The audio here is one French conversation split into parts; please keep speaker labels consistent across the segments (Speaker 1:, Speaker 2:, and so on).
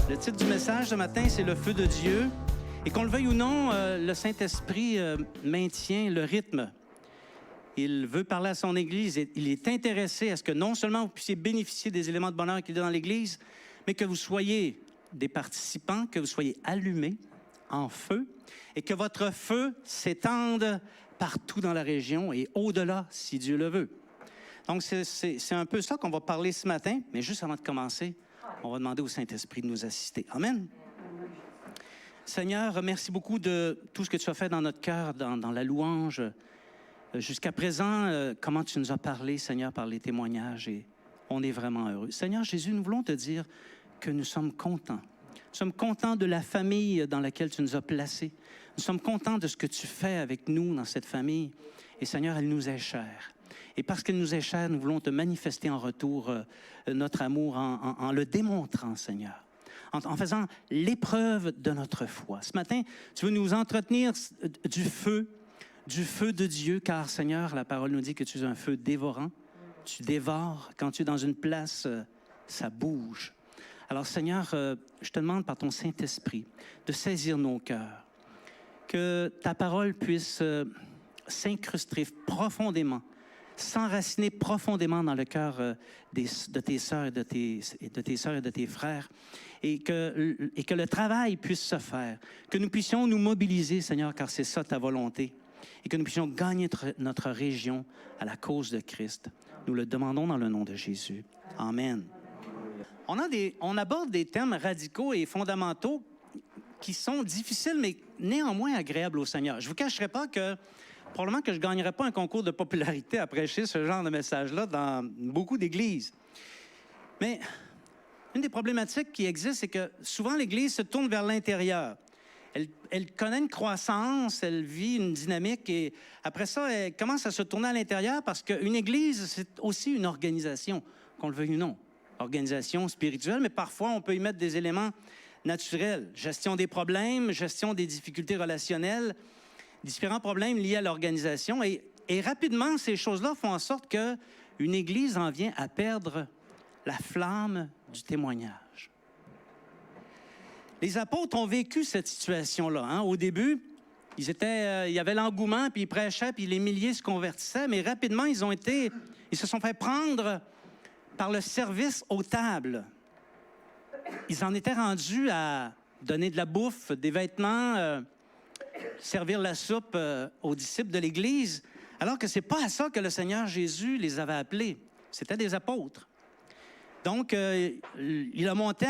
Speaker 1: Le titre du message ce matin, c'est « Le feu de Dieu ». Et qu'on le veuille ou non, le Saint-Esprit maintient le rythme. Il veut parler à son Église. Et il est intéressé à ce que non seulement vous puissiez bénéficier des éléments de bonheur qu'il y a dans l'Église, mais que vous soyez des participants, que vous soyez allumés en feu et que votre feu s'étende partout dans la région et au-delà, si Dieu le veut. Donc, c'est un peu ça qu'on va parler ce matin. Mais juste avant de commencer, on va demander au Saint-Esprit de nous assister. Amen. Seigneur, merci beaucoup de tout ce que tu as fait dans notre cœur, dans la louange. Jusqu'à présent, comment tu nous as parlé, Seigneur, par les témoignages, et on est vraiment heureux. Seigneur Jésus, nous voulons te dire que nous sommes contents. Nous sommes contents de la famille dans laquelle tu nous as placés. Nous sommes contents de ce que tu fais avec nous dans cette famille. Et Seigneur, elle nous est chère. Et parce qu'elle nous est chère, nous voulons te manifester en retour notre amour en le démontrant, Seigneur. En faisant l'épreuve de notre foi. Ce matin, tu veux nous entretenir du feu de Dieu, car Seigneur, la parole nous dit que tu es un feu dévorant. Tu dévores. Quand tu es dans une place, ça bouge. Alors Seigneur, je te demande par ton Saint-Esprit de saisir nos cœurs, que ta parole puisse s'incruster profondément, s'enraciner profondément dans le cœur de tes sœurs et de tes frères, et que le travail puisse se faire, que nous puissions nous mobiliser, Seigneur, car c'est ça ta volonté, et que nous puissions gagner notre région à la cause de Christ. Nous le demandons dans le nom de Jésus. Amen. On aborde des thèmes radicaux et fondamentaux qui sont difficiles, mais néanmoins agréables au Seigneur. Je ne vous cacherai pas que probablement que je ne gagnerais pas un concours de popularité à prêcher ce genre de message-là dans beaucoup d'églises. Mais une des problématiques qui existent, c'est que souvent l'Église se tourne vers l'intérieur. Elle connaît une croissance, elle vit une dynamique et après ça, elle commence à se tourner à l'intérieur parce qu'une Église, c'est aussi une organisation, qu'on le veuille ou non. Organisation spirituelle, mais parfois on peut y mettre des éléments naturels. Gestion des problèmes, gestion des difficultés relationnelles, différents problèmes liés à l'organisation. Et rapidement, ces choses-là font en sorte qu'une Église en vient à perdre la flamme du témoignage. Les apôtres ont vécu cette situation-là. Hein? Au début, il y avait l'engouement, puis ils prêchaient, puis les milliers se convertissaient, mais rapidement, ils se sont fait prendre par le service aux tables. Ils en étaient rendus à donner de la bouffe, des vêtements, servir la soupe aux disciples de l'Église, alors que ce n'est pas à ça que le Seigneur Jésus les avait appelés. C'était des apôtres. Donc, il a monté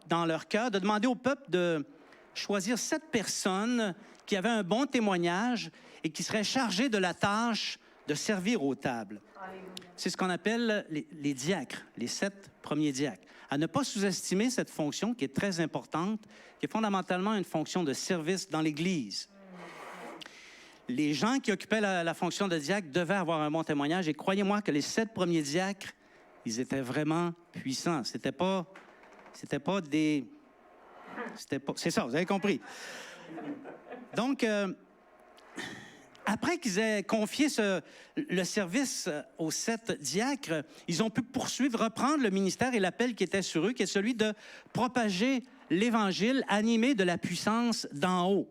Speaker 1: dans leur cœur de demander au peuple de choisir 7 personnes qui avaient un bon témoignage et qui seraient chargées de la tâche de servir aux tables. C'est ce qu'on appelle les diacres, les 7 premiers diacres. À ne pas sous-estimer cette fonction qui est très importante, qui est fondamentalement une fonction de service dans l'Église. Les gens qui occupaient la fonction de diacre devaient avoir un bon témoignage et croyez-moi que les 7 premiers diacres, ils étaient vraiment puissants. C'est ça, vous avez compris. Donc, après qu'ils aient confié le service aux 7 diacres, ils ont pu reprendre le ministère et l'appel qui était sur eux, qui est celui de propager l'Évangile animé de la puissance d'en haut.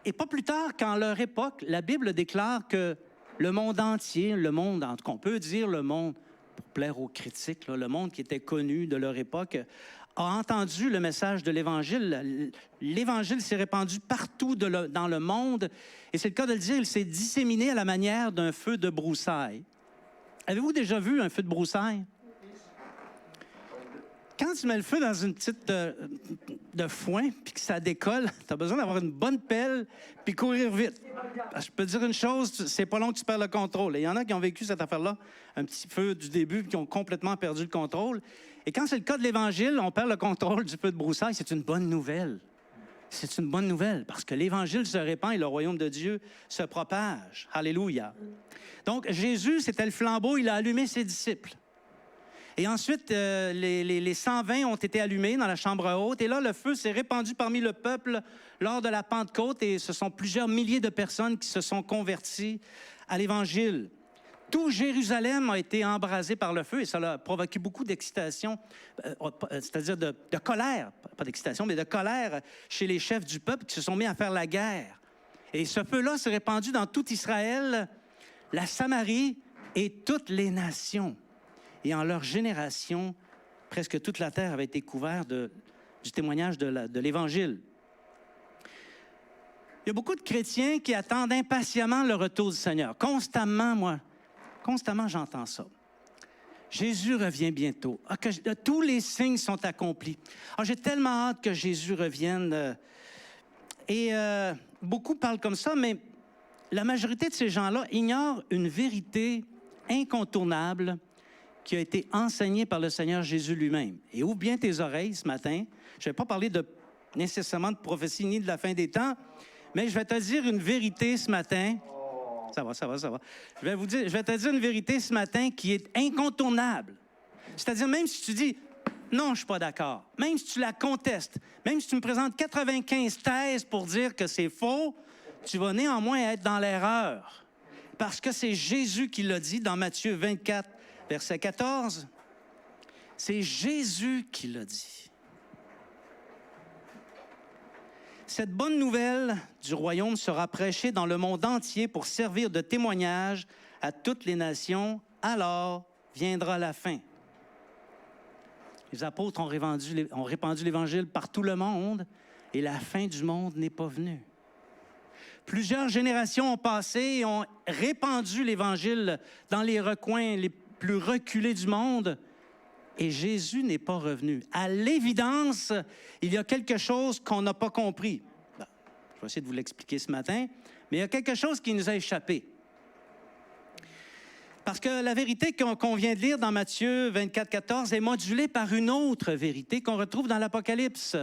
Speaker 1: Et pas plus tard qu'en leur époque, la Bible déclare que le monde entier, en tout cas on peut dire le monde, pour plaire aux critiques, le monde qui était connu de leur époque, a entendu le message de l'Évangile. L'Évangile s'est répandu partout dans le monde. Et c'est le cas de le dire, il s'est disséminé à la manière d'un feu de broussailles. Avez-vous déjà vu un feu de broussailles? Quand tu mets le feu dans une petite de foin puis que ça décolle, tu as besoin d'avoir une bonne pelle puis courir vite. Je peux te dire une chose, c'est pas long que tu perds le contrôle. Il y en a qui ont vécu cette affaire-là, un petit feu du début puis qui ont complètement perdu le contrôle. Et quand c'est le cas de l'Évangile, on perd le contrôle du feu de broussailles, c'est une bonne nouvelle. C'est une bonne nouvelle parce que l'Évangile se répand et le royaume de Dieu se propage. Alléluia. Donc, Jésus, c'était le flambeau, il a allumé ses disciples. Et ensuite, les 120 ont été allumés dans la chambre haute. Et là, le feu s'est répandu parmi le peuple lors de la Pentecôte. Et ce sont plusieurs milliers de personnes qui se sont converties à l'Évangile. Tout Jérusalem a été embrasé par le feu et ça a provoqué beaucoup d'excitation, c'est-à-dire de colère, pas d'excitation, mais de colère chez les chefs du peuple qui se sont mis à faire la guerre. Et ce feu-là s'est répandu dans tout Israël, la Samarie et toutes les nations. Et en leur génération, presque toute la terre avait été couverte du témoignage de l'Évangile. Il y a beaucoup de chrétiens qui attendent impatiemment le retour du Seigneur. Constamment, j'entends ça. Jésus revient bientôt. Tous les signes sont accomplis. J'ai tellement hâte que Jésus revienne. Beaucoup parlent comme ça, mais la majorité de ces gens-là ignorent une vérité incontournable qui a été enseignée par le Seigneur Jésus lui-même. Et ouvre bien tes oreilles ce matin. Je ne vais pas parler nécessairement de prophétie ni de la fin des temps, mais je vais te dire une vérité ce matin. Ça va. Je vais te dire une vérité ce matin qui est incontournable. C'est-à-dire, même si tu dis, non, je ne suis pas d'accord, même si tu la contestes, même si tu me présentes 95 thèses pour dire que c'est faux, tu vas néanmoins être dans l'erreur. Parce que c'est Jésus qui l'a dit dans Matthieu 24, verset 14. C'est Jésus qui l'a dit. Cette bonne nouvelle du royaume sera prêchée dans le monde entier pour servir de témoignage à toutes les nations. Alors viendra la fin. Les apôtres ont répandu l'Évangile par tout le monde et la fin du monde n'est pas venue. Plusieurs générations ont passé et ont répandu l'Évangile dans les recoins les plus reculés du monde et Jésus n'est pas revenu. À l'évidence, il y a quelque chose qu'on n'a pas compris. Je vais essayer de vous l'expliquer ce matin, mais il y a quelque chose qui nous a échappé. Parce que la vérité qu'on vient de lire dans Matthieu 24, 14 est modulée par une autre vérité qu'on retrouve dans l'Apocalypse.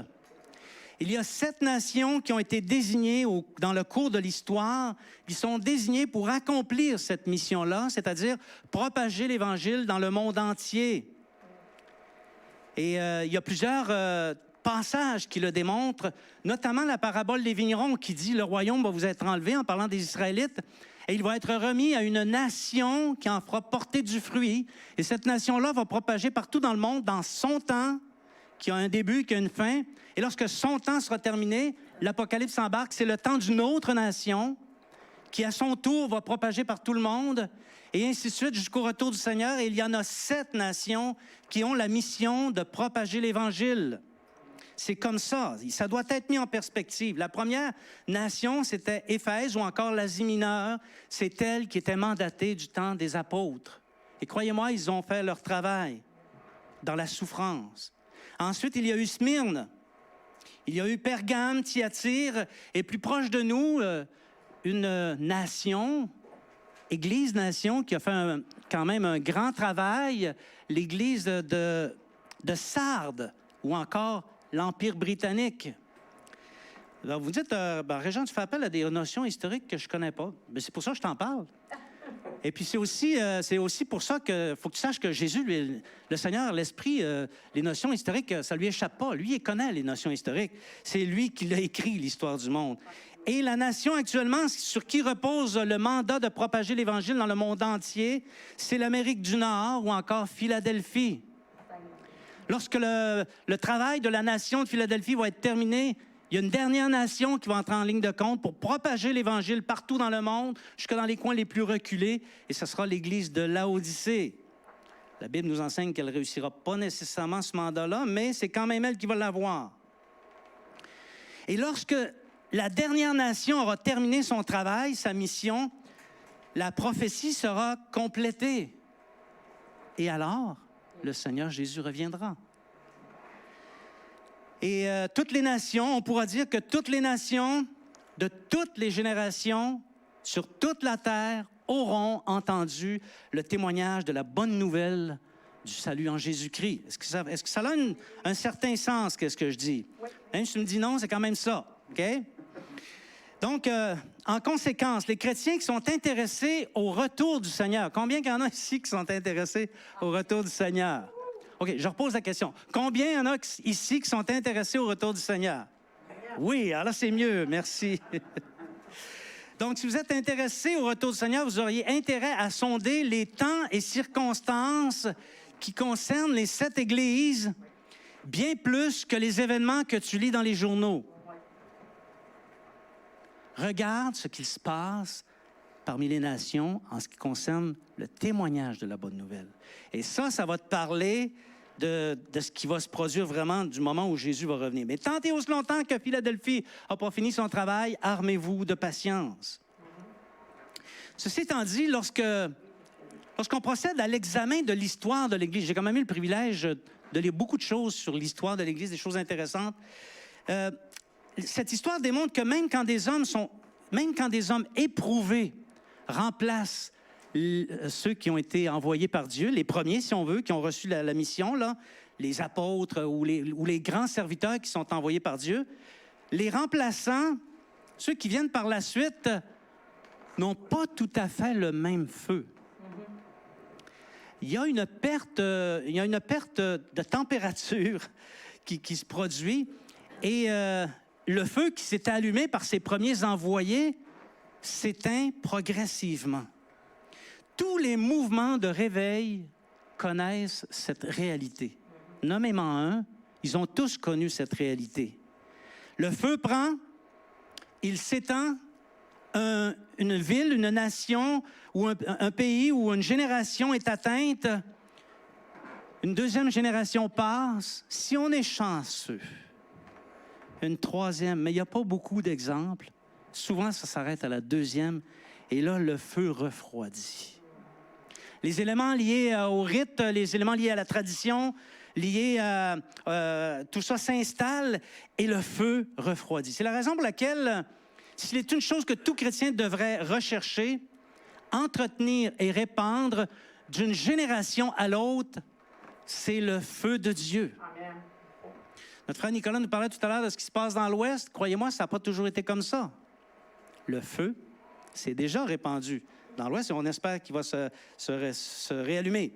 Speaker 1: Il y a 7 nations qui ont été désignées dans le cours de l'histoire, qui sont désignées pour accomplir cette mission-là, c'est-à-dire propager l'Évangile dans le monde entier. Et il y a plusieurs passages qui le démontrent, notamment la parabole des vignerons qui dit « Le royaume va vous être enlevé » en parlant des Israélites, et il va être remis à une nation qui en fera porter du fruit. Et cette nation-là va propager partout dans le monde dans son temps, qui a un début, qui a une fin. Et lorsque son temps sera terminé, l'Apocalypse embarque, c'est le temps d'une autre nation qui, à son tour, va propager par tout le monde, et ainsi de suite jusqu'au retour du Seigneur. Et il y en a 7 nations qui ont la mission de propager l'Évangile. C'est comme ça. Ça doit être mis en perspective. La première nation, c'était Éphèse ou encore l'Asie mineure. C'est elle qui était mandatée du temps des apôtres. Et croyez-moi, ils ont fait leur travail dans la souffrance. Ensuite, il y a eu Smyrne. Il y a eu Pergame, Thyatire, et plus proche de nous, une nation, Église-nation, qui a fait quand même un grand travail, l'Église de Sardes, ou encore l'Empire britannique. Alors vous dites, Régent, tu fais appel à des notions historiques que je ne connais pas. Mais c'est pour ça que je t'en parle. Et puis c'est aussi pour ça qu'il faut que tu saches que Jésus, lui, le Seigneur, l'Esprit, les notions historiques, ça ne lui échappe pas. Lui, il connaît les notions historiques. C'est lui qui l'a écrit, l'histoire du monde. Et la nation actuellement, sur qui repose le mandat de propager l'Évangile dans le monde entier, c'est l'Amérique du Nord ou encore Philadelphie. Lorsque le travail de la nation de Philadelphie va être terminé, il y a une dernière nation qui va entrer en ligne de compte pour propager l'Évangile partout dans le monde, jusque dans les coins les plus reculés, et ce sera l'Église de Laodicée. La Bible nous enseigne qu'elle ne réussira pas nécessairement ce mandat-là, mais c'est quand même elle qui va l'avoir. Et lorsque la dernière nation aura terminé son travail, sa mission, la prophétie sera complétée. Et alors, le Seigneur Jésus reviendra. Et toutes les nations, on pourra dire que toutes les nations de toutes les générations sur toute la terre auront entendu le témoignage de la bonne nouvelle du salut en Jésus-Christ. Est-ce que ça a un certain sens, qu'est-ce que je dis? Oui. Même si tu me dis non, c'est quand même ça. OK? Donc, en conséquence, les chrétiens qui sont intéressés au retour du Seigneur, combien il y en a ici qui sont intéressés au retour du Seigneur? OK, je repose la question. Combien il y en a ici qui sont intéressés au retour du Seigneur? Oui, alors là, c'est mieux, merci. Donc, si vous êtes intéressé au retour du Seigneur, vous auriez intérêt à sonder les temps et circonstances qui concernent les 7 églises, bien plus que les événements que tu lis dans les journaux. Regarde ce qu'il se passe parmi les nations en ce qui concerne le témoignage de la bonne nouvelle. Et ça va te parler de ce qui va se produire vraiment du moment où Jésus va revenir. Mais tant et aussi longtemps que Philadelphie n'a pas fini son travail, armez-vous de patience. Ceci étant dit, lorsqu'on procède à l'examen de l'histoire de l'Église, j'ai quand même eu le privilège de lire beaucoup de choses sur l'histoire de l'Église, des choses intéressantes. Cette histoire démontre que même quand des hommes éprouvés remplacent ceux qui ont été envoyés par Dieu, les premiers, si on veut, qui ont reçu la mission, là, les apôtres ou les grands serviteurs qui sont envoyés par Dieu, les remplaçants, ceux qui viennent par la suite, n'ont pas tout à fait le même feu. Il y a une perte de température qui se produit et le feu qui s'était allumé par ces premiers envoyés s'éteint progressivement. Tous les mouvements de réveil connaissent cette réalité. Nommément un, ils ont tous connu cette réalité. Le feu prend, il s'étend, une ville, une nation ou un pays ou une génération est atteinte, une deuxième génération passe. Si on est chanceux, une troisième, mais il n'y a pas beaucoup d'exemples. Souvent, ça s'arrête à la deuxième et là, le feu refroidit. Les éléments liés au rite, les éléments liés à la tradition, liés à... tout ça s'installe et le feu refroidit. C'est la raison pour laquelle, s'il est une chose que tout chrétien devrait rechercher, entretenir et répandre d'une génération à l'autre, c'est le feu de Dieu. Amen. Notre frère Nicolas nous parlait tout à l'heure de ce qui se passe dans l'Ouest. Croyez-moi, ça n'a pas toujours été comme ça. Le feu s'est déjà répandu dans l'Ouest et on espère qu'il va se réallumer.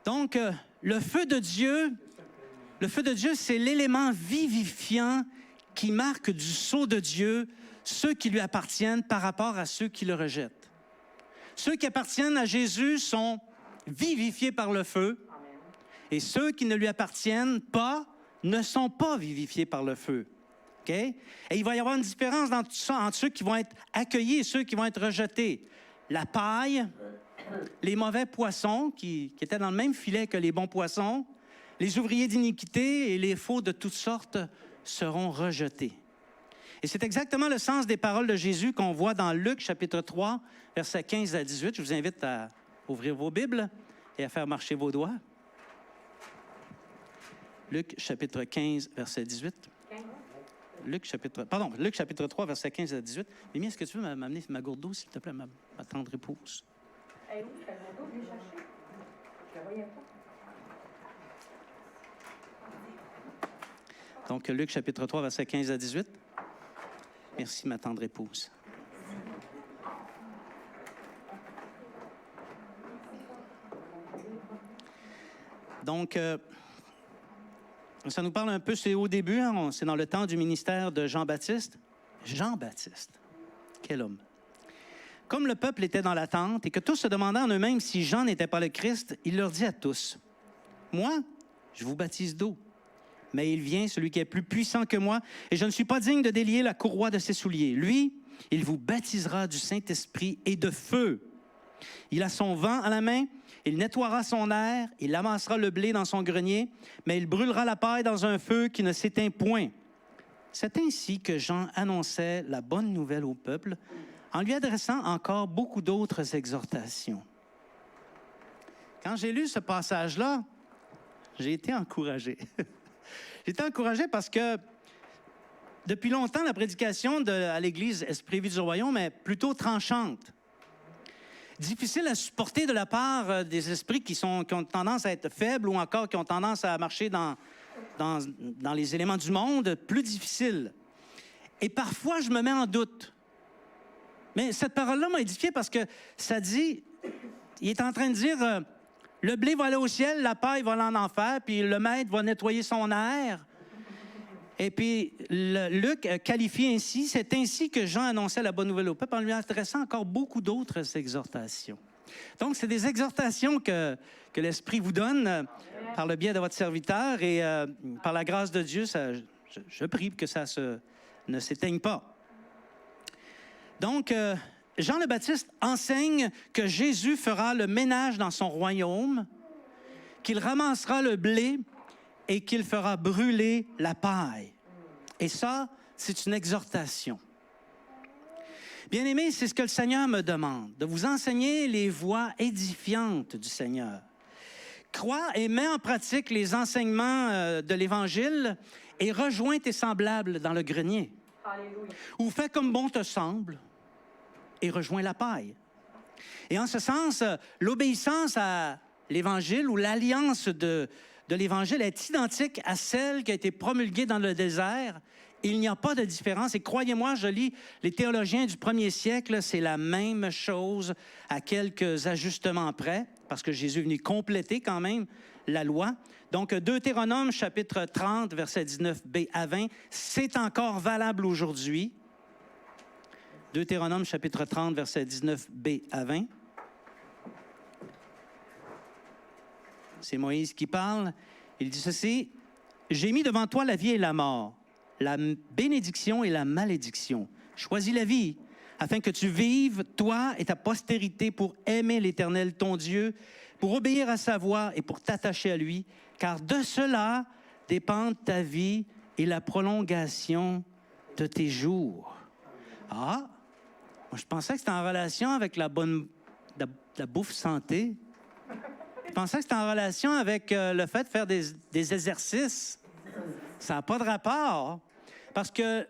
Speaker 1: Donc, le feu de Dieu, c'est l'élément vivifiant qui marque du sceau de Dieu ceux qui lui appartiennent par rapport à ceux qui le rejettent. Ceux qui appartiennent à Jésus sont vivifiés par le feu et ceux qui ne lui appartiennent pas ne sont pas vivifiés par le feu. Okay? Et il va y avoir une différence dans tout ça entre ceux qui vont être accueillis et ceux qui vont être rejetés. La paille, les mauvais poissons qui étaient dans le même filet que les bons poissons, les ouvriers d'iniquité et les faux de toutes sortes seront rejetés. Et c'est exactement le sens des paroles de Jésus qu'on voit dans Luc, chapitre 3, versets 15 à 18. Je vous invite à ouvrir vos Bibles et à faire marcher vos doigts. Luc, chapitre 15, verset 18. Luc, chapitre 3, verset 15 à 18. Mimi, est-ce que tu veux m'amener ma gourde d'eau, s'il te plaît, ma tendre épouse?
Speaker 2: Elle est où, ta gourde d'eau? Je l'ai cherchée. Je la voyais pas.
Speaker 1: Donc, Luc, chapitre 3, verset 15 à 18. Merci, ma tendre épouse. Donc, ça nous parle un peu, c'est au début, hein, c'est dans le temps du ministère de Jean-Baptiste. Jean-Baptiste, quel homme! Comme le peuple était dans l'attente et que tous se demandaient en eux-mêmes si Jean n'était pas le Christ, il leur dit à tous, « Moi, je vous baptise d'eau, mais il vient, celui qui est plus puissant que moi, et je ne suis pas digne de délier la courroie de ses souliers. Lui, il vous baptisera du Saint-Esprit et de feu. Il a son vent à la main, il nettoiera son aire, il amassera le blé dans son grenier, mais il brûlera la paille dans un feu qui ne s'éteint point. » C'est ainsi que Jean annonçait la bonne nouvelle au peuple, en lui adressant encore beaucoup d'autres exhortations. Quand j'ai lu ce passage-là, j'ai été encouragé. J'ai été encouragé parce que depuis longtemps, la prédication à l'Église Esprit-Vie du Royaume est plutôt tranchante. Difficile à supporter de la part des esprits qui ont tendance à être faibles ou encore qui ont tendance à marcher dans les éléments du monde, plus difficile. Et parfois, je me mets en doute. Mais cette parole-là m'a édifié parce que ça dit, il est en train de dire, le blé va aller au ciel, la paille va aller en enfer, puis le maître va nettoyer son aire. Et puis, Luc qualifie ainsi, c'est ainsi que Jean annonçait la bonne nouvelle au peuple en lui adressant encore beaucoup d'autres exhortations. Donc, c'est des exhortations que l'Esprit vous donne par le biais de votre serviteur et par la grâce de Dieu, je prie que ça ne s'éteigne pas. Donc, Jean le Baptiste enseigne que Jésus fera le ménage dans son royaume, qu'il ramassera le blé et qu'il fera brûler la paille. Et ça, c'est une exhortation. Bien-aimés, c'est ce que le Seigneur me demande, de vous enseigner les voies édifiantes du Seigneur. Crois et mets en pratique les enseignements de l'Évangile et rejoins tes semblables dans le grenier.
Speaker 2: Alléluia.
Speaker 1: Ou fais comme bon te semble et rejoins la paille. Et en ce sens, l'obéissance à l'Évangile ou l'alliance de l'Évangile est identique à celle qui a été promulguée dans le désert. Il n'y a pas de différence. Et croyez-moi, je lis les théologiens du 1er siècle, c'est la même chose à quelques ajustements près, parce que Jésus est venu compléter quand même la loi. Donc, Deutéronome, chapitre 30, versets 19b à 20, c'est encore valable aujourd'hui. Deutéronome, chapitre 30, versets 19b à 20. C'est Moïse qui parle. Il dit ceci, « J'ai mis devant toi la vie et la mort, la bénédiction et la malédiction. Choisis la vie, afin que tu vives, toi et ta postérité, pour aimer l'Éternel, ton Dieu, pour obéir à sa voix et pour t'attacher à lui, car de cela dépendent ta vie et la prolongation de tes jours. » Ah, moi je pensais que c'était en relation avec la bouffe santé. Je pensais que c'était en relation avec le fait de faire des exercices. Ça n'a pas de rapport. Parce que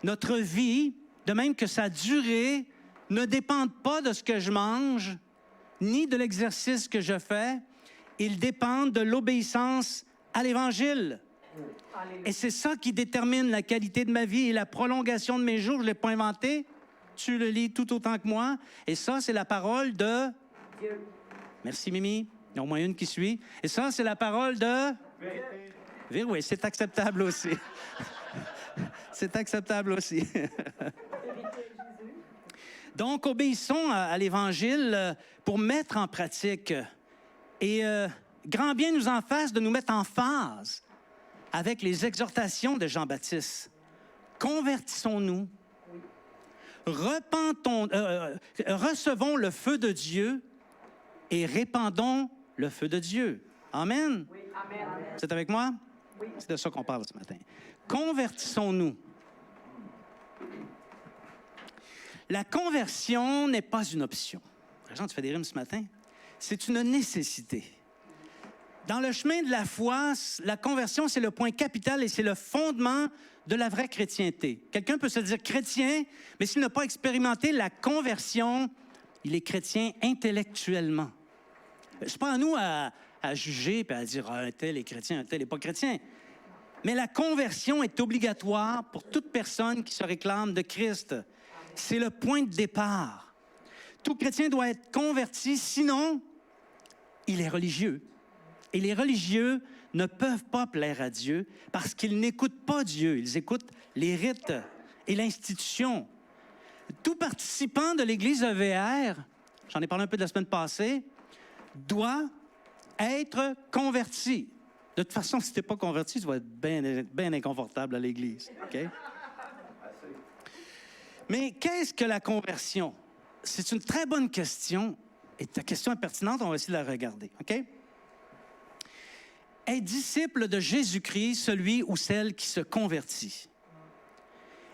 Speaker 1: notre vie, de même que sa durée, ne dépend pas de ce que je mange, ni de l'exercice que je fais. Ils dépendent de l'obéissance à l'Évangile. Et c'est ça qui détermine la qualité de ma vie et la prolongation de mes jours. Je ne l'ai pas inventé. Tu le lis tout autant que moi. Et ça, c'est la parole de...
Speaker 2: Dieu.
Speaker 1: Merci, Mimi. Il y a au moins une qui suit. Et ça, c'est la parole de... Vérité. Oui, c'est acceptable aussi. C'est acceptable aussi. Donc, obéissons à l'Évangile pour mettre en pratique. Et grand bien nous en fasse de nous mettre en phase avec les exhortations de Jean-Baptiste. Convertissons-nous. Recevons le feu de Dieu et répandons le feu de Dieu. Amen.
Speaker 2: Oui, amen.
Speaker 1: Vous êtes avec moi?
Speaker 2: Oui.
Speaker 1: C'est de ça qu'on parle ce matin. Convertissons-nous. La conversion n'est pas une option. Jean, tu fais des rimes ce matin? C'est une nécessité. Dans le chemin de la foi, la conversion, c'est le point capital et c'est le fondement de la vraie chrétienté. Quelqu'un peut se dire chrétien, mais s'il n'a pas expérimenté la conversion, il est chrétien intellectuellement. C'est pas à nous à juger et à dire un tel est chrétien, un tel n'est pas chrétien. Mais la conversion est obligatoire pour toute personne qui se réclame de Christ. C'est le point de départ. Tout chrétien doit être converti, sinon, il est religieux. Et les religieux ne peuvent pas plaire à Dieu parce qu'ils n'écoutent pas Dieu. Ils écoutent les rites et l'institution. Tout participant de l'Église EVR, j'en ai parlé un peu de la semaine passée, doit être converti. De toute façon, si tu n'es pas converti, tu vas être bien inconfortable à l'Église. Okay? Mais qu'est-ce que la conversion? C'est une très bonne question. Et ta question est pertinente, on va essayer de la regarder. OK? Est disciple de Jésus-Christ celui ou celle qui se convertit?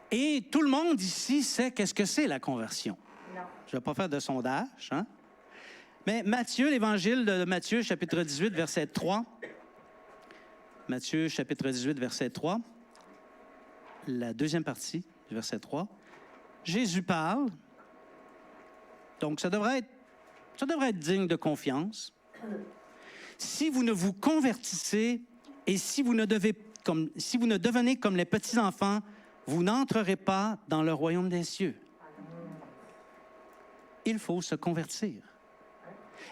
Speaker 1: Et tout le monde ici sait qu'est-ce que c'est la conversion.
Speaker 2: Non.
Speaker 1: Je ne vais pas faire de sondage, hein? Mais Matthieu, l'évangile de Matthieu, chapitre 18, verset 3. Matthieu, chapitre 18, verset 3. La deuxième partie du verset 3. Jésus parle. Donc, ça devrait être digne de confiance. Si vous ne vous convertissez et si vous ne devenez comme les petits-enfants, vous n'entrerez pas dans le royaume des cieux. Il faut se convertir.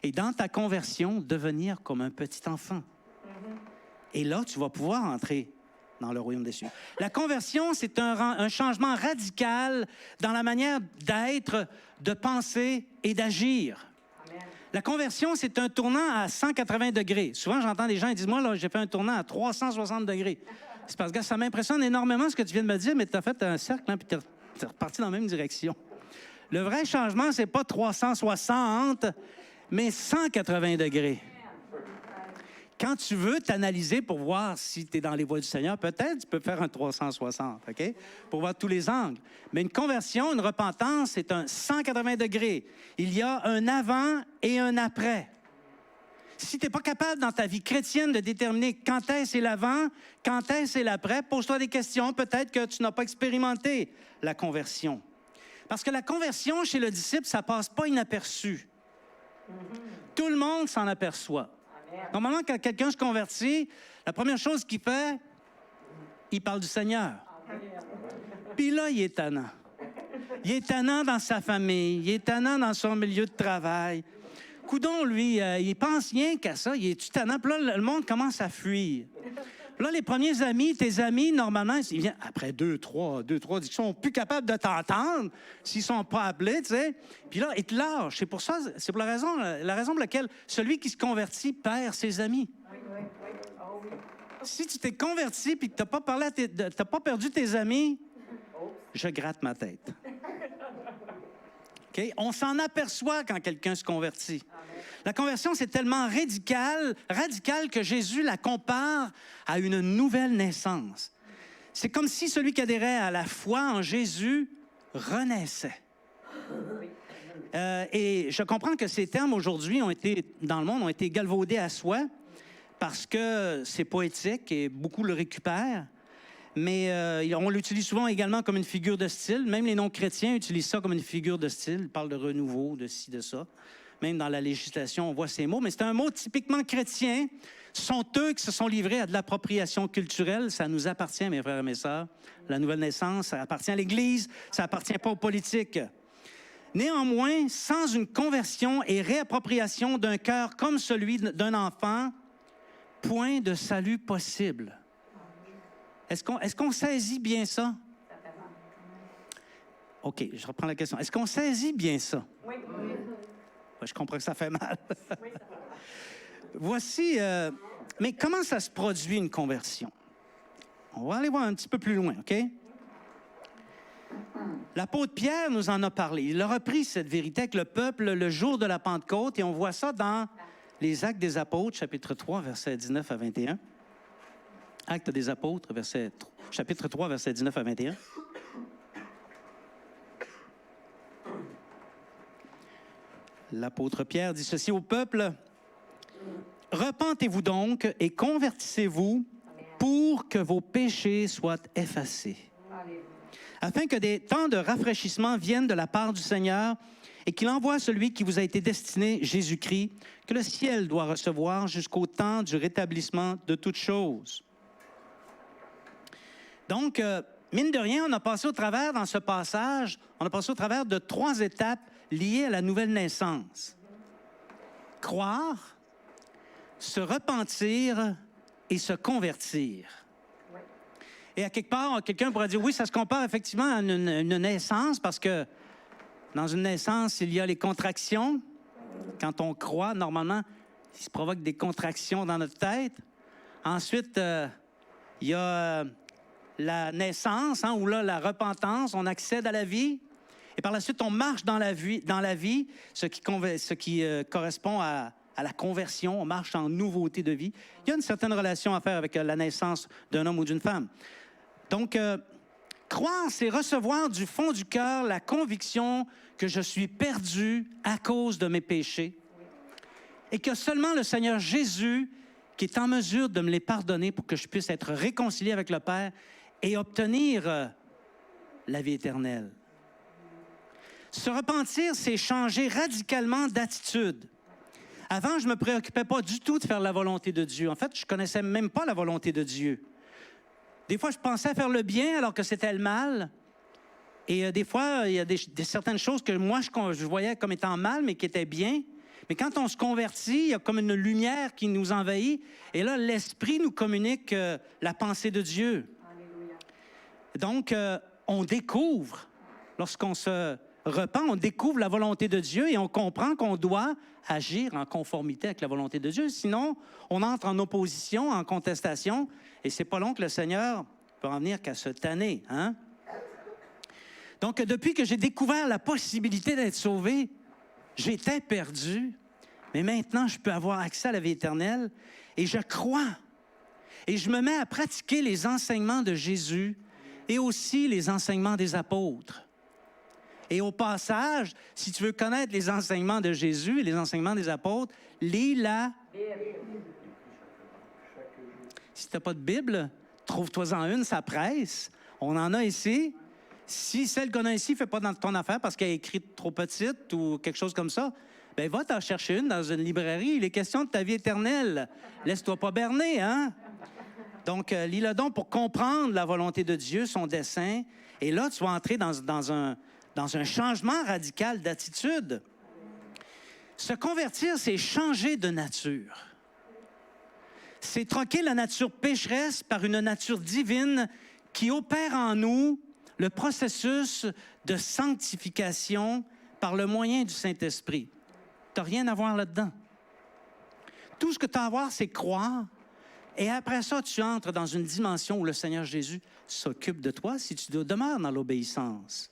Speaker 1: Et dans ta conversion, devenir comme un petit enfant. Et là, tu vas pouvoir entrer dans le royaume des cieux. La conversion, c'est un changement radical dans la manière d'être, de penser et d'agir. La conversion, c'est un tournant à 180 degrés. Souvent, j'entends des gens qui disent, moi, là, j'ai fait un tournant à 360 degrés. C'est parce que ça m'impressionne énormément ce que tu viens de me dire, mais tu as fait un cercle, hein, puis tu es reparti dans la même direction. Le vrai changement, c'est pas 360, mais 180 degrés. Quand tu veux t'analyser pour voir si tu es dans les voies du Seigneur, peut-être tu peux faire un 360, OK? Pour voir tous les angles. Mais une conversion, une repentance, c'est un 180 degrés. Il y a un avant et un après. Si tu n'es pas capable dans ta vie chrétienne de déterminer quand est-ce l'avant, quand est-ce l'après, pose-toi des questions. Peut-être que tu n'as pas expérimenté la conversion. Parce que la conversion chez le disciple, ça ne passe pas inaperçu. Tout le monde s'en aperçoit. Normalement, quand quelqu'un se convertit, la première chose qu'il fait, il parle du Seigneur. Puis là, il est tannant. Il est tannant dans sa famille, il est tannant dans son milieu de travail. Coudon, lui, il pense rien qu'à ça, il est tannant. Puis là, le monde commence à fuir. Là, les premiers amis, tes amis, normalement, ils viennent après deux, trois, ils sont plus capables de t'entendre s'ils sont pas appelés, tu sais. Puis là, ils te lâchent. C'est pour ça, c'est pour la raison pour laquelle celui qui se convertit perd ses amis. Oui. Oh, oui. Si tu t'es converti et que tu n'as pas t'as pas perdu tes amis, je gratte ma tête. Okay? On s'en aperçoit quand quelqu'un se convertit. La conversion, c'est tellement radical que Jésus la compare à une nouvelle naissance. C'est comme si celui qui adhérait à la foi en Jésus renaissait. Et je comprends que ces termes aujourd'hui dans le monde ont été galvaudés à soi parce que c'est poétique et beaucoup le récupèrent. Mais on l'utilise souvent également comme une figure de style. Même les non-chrétiens utilisent ça comme une figure de style. Ils parlent de renouveau, de ci, de ça. Même dans la législation, on voit ces mots. Mais c'est un mot typiquement chrétien. Ce sont eux qui se sont livrés à de l'appropriation culturelle. Ça nous appartient, mes frères et mes sœurs. La nouvelle naissance, ça appartient à l'Église. Ça n'appartient pas aux politiques. Néanmoins, sans une conversion et réappropriation d'un cœur comme celui d'un enfant, point de salut possible. Est-ce qu'on saisit bien ça? OK, je reprends la question. Est-ce qu'on saisit bien ça? Oui. Je comprends que ça fait mal. Oui, ça fait mal. Voici, mais comment ça se produit une conversion? On va aller voir un petit peu plus loin, OK? L'apôtre Pierre nous en a parlé. Il a repris cette vérité avec le peuple le jour de la Pentecôte et on voit ça dans les Actes des Apôtres, chapitre 3, versets 19 à 21. Actes des Apôtres, chapitre 3, versets 19 à 21. L'apôtre Pierre dit ceci au peuple. « Repentez-vous donc et convertissez-vous pour que vos péchés soient effacés, afin que des temps de rafraîchissement viennent de la part du Seigneur et qu'il envoie celui qui vous a été destiné, Jésus-Christ, que le ciel doit recevoir jusqu'au temps du rétablissement de toutes choses. » Donc, mine de rien, on a passé au travers, dans ce passage, on a passé au travers de 3 étapes liées à la nouvelle naissance. Croire, se repentir et se convertir. Et à quelque part, quelqu'un pourrait dire, oui, ça se compare effectivement à une naissance, parce que dans une naissance, il y a les contractions. Quand on croit, normalement, il se provoque des contractions dans notre tête. Ensuite, il y a la naissance, ou là, la repentance, on accède à la vie. Et par la suite, on marche dans la vie, ce qui correspond à la conversion, on marche en nouveauté de vie. Il y a une certaine relation à faire avec la naissance d'un homme ou d'une femme. Donc, croire, c'est recevoir du fond du cœur la conviction que je suis perdu à cause de mes péchés et que seulement le Seigneur Jésus, qui est en mesure de me les pardonner pour que je puisse être réconcilié avec le Père et obtenir la vie éternelle. Se repentir, c'est changer radicalement d'attitude. Avant, je ne me préoccupais pas du tout de faire la volonté de Dieu. En fait, je ne connaissais même pas la volonté de Dieu. Des fois, je pensais faire le bien alors que c'était le mal. Et des fois, il y a certaines choses que moi, je voyais comme étant mal, mais qui étaient bien. Mais quand on se convertit, il y a comme une lumière qui nous envahit. Et là, l'Esprit nous communique la pensée de Dieu.
Speaker 2: Alléluia.
Speaker 1: Donc, on découvre, lorsqu'on se repent, on découvre la volonté de Dieu et on comprend qu'on doit agir en conformité avec la volonté de Dieu. Sinon, on entre en opposition, en contestation, et c'est pas long que le Seigneur peut en venir qu'à se tanner, hein? Donc, depuis que j'ai découvert la possibilité d'être sauvé, j'étais perdu, mais maintenant, je peux avoir accès à la vie éternelle et je crois. Et je me mets à pratiquer les enseignements de Jésus et aussi les enseignements des apôtres. Et au passage, si tu veux connaître les enseignements de Jésus et les enseignements des apôtres, lis-la. Si tu n'as pas de Bible, trouve-toi-en une, ça presse. On en a ici. Si celle qu'on a ici ne fait pas dans ton affaire parce qu'elle est écrite trop petite ou quelque chose comme ça, bien, va t'en chercher une dans une librairie. Il est question de ta vie éternelle. Laisse-toi pas berner, hein? Donc, lis-le donc pour comprendre la volonté de Dieu, son dessein. Et là, tu vas entrer dans un changement radical d'attitude. Se convertir, c'est changer de nature. C'est troquer la nature pécheresse par une nature divine qui opère en nous le processus de sanctification par le moyen du Saint-Esprit. Tu n'as rien à voir là-dedans. Tout ce que tu as à voir, c'est croire. Et après ça, tu entres dans une dimension où le Seigneur Jésus s'occupe de toi si tu demeures dans l'obéissance.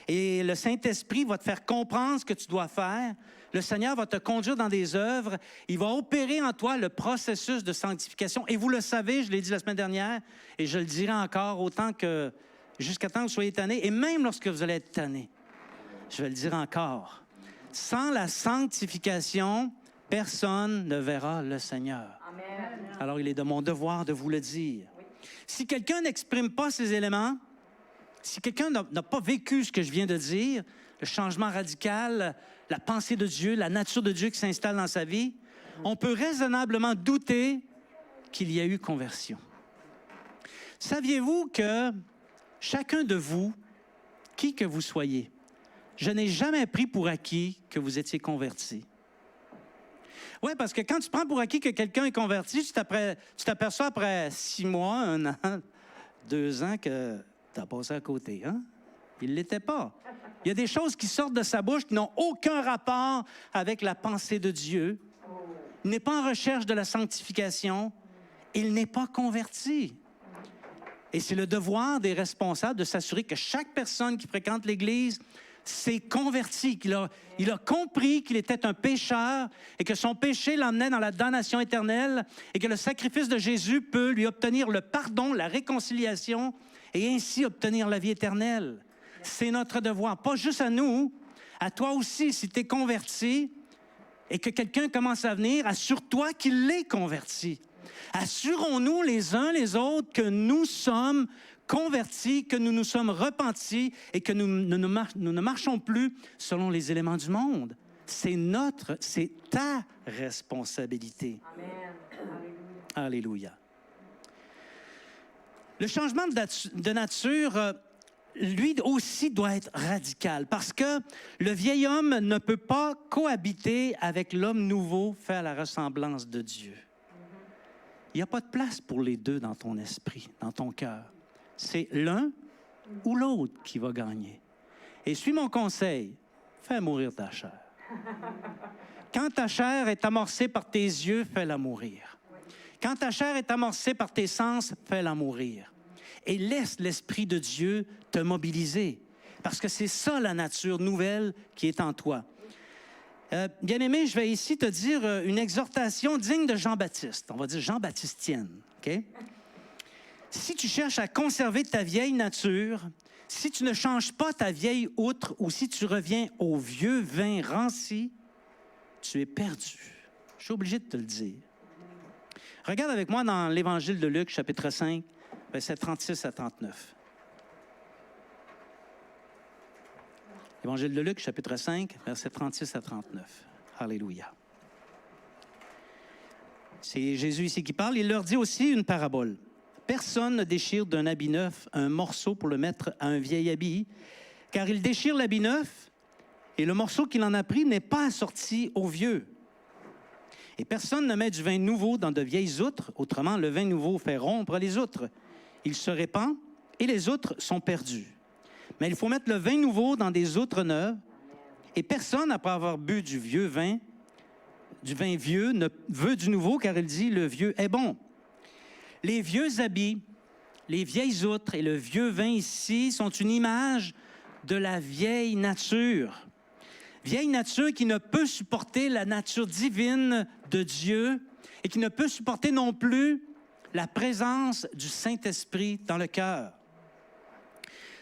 Speaker 1: Et le Saint-Esprit va te faire comprendre ce que tu dois faire. Le Seigneur va te conduire dans des œuvres. Il va opérer en toi le processus de sanctification. Et vous le savez, je l'ai dit la semaine dernière, et je le dirai encore autant que jusqu'à temps que vous soyez tannés, et même lorsque vous allez être tannés. Je vais le dire encore. Sans la sanctification, personne ne verra le Seigneur.
Speaker 2: Amen.
Speaker 1: Alors, il est de mon devoir de vous le dire.
Speaker 2: Oui.
Speaker 1: Si quelqu'un n'exprime pas ces éléments, si quelqu'un n'a pas vécu ce que je viens de dire, le changement radical, la pensée de Dieu, la nature de Dieu qui s'installe dans sa vie, on peut raisonnablement douter qu'il y a eu conversion. Saviez-vous que chacun de vous, qui que vous soyez, je n'ai jamais pris pour acquis que vous étiez converti. Oui, parce que quand tu prends pour acquis que quelqu'un est converti, tu t'aperçois après 6 mois, 1 an, 2 ans que tu as passé à côté. Hein? Il ne l'était pas. Il y a des choses qui sortent de sa bouche qui n'ont aucun rapport avec la pensée de Dieu. Il n'est pas en recherche de la sanctification. Il n'est pas converti. Et c'est le devoir des responsables de s'assurer que chaque personne qui fréquente l'Église s'est converti, il a compris qu'il était un pécheur et que son péché l'emmenait dans la damnation éternelle et que le sacrifice de Jésus peut lui obtenir le pardon, la réconciliation et ainsi obtenir la vie éternelle. C'est notre devoir, pas juste à nous, à toi aussi, si tu es converti et que quelqu'un commence à venir, assure-toi qu'il l'est converti. Assurons-nous les uns les autres que nous sommes convertis, que nous nous sommes repentis et que nous ne marchons plus selon les éléments du monde. C'est ta responsabilité.
Speaker 2: Amen.
Speaker 1: Alléluia. Le changement de nature, lui aussi, doit être radical parce que le vieil homme ne peut pas cohabiter avec l'homme nouveau fait à la ressemblance de Dieu. Il n'y a pas de place pour les deux dans ton esprit, dans ton cœur. C'est l'un ou l'autre qui va gagner. Et suis mon conseil, fais mourir ta chair. Quand ta chair est amorcée par tes yeux, fais-la mourir. Quand ta chair est amorcée par tes sens, fais-la mourir. Et laisse l'Esprit de Dieu te mobiliser. Parce que c'est ça la nature nouvelle qui est en toi. Bien-aimé, je vais ici te dire une exhortation digne de Jean-Baptiste. On va dire Jean-Baptistienne, OK? Si tu cherches à conserver ta vieille nature, si tu ne changes pas ta vieille outre ou si tu reviens au vieux vin ranci, tu es perdu. Je suis obligé de te le dire. Regarde avec moi dans l'Évangile de Luc, chapitre 5, versets 36 à 39. Évangile de Luc, chapitre 5, versets 36 à 39. Alléluia. C'est Jésus ici qui parle. Il leur dit aussi une parabole. Personne ne déchire d'un habit neuf un morceau pour le mettre à un vieil habit, car il déchire l'habit neuf et le morceau qu'il en a pris n'est pas assorti au vieux. Et personne ne met du vin nouveau dans de vieilles outres, autrement le vin nouveau fait rompre les outres. Il se répand et les outres sont perdues. Mais il faut mettre le vin nouveau dans des outres neuves, et personne, après avoir bu du vin vieux, ne veut du nouveau, car il dit, le vieux est bon. Les vieux habits, les vieilles outres et le vieux vin ici sont une image de la vieille nature. Vieille nature qui ne peut supporter la nature divine de Dieu et qui ne peut supporter non plus la présence du Saint-Esprit dans le cœur.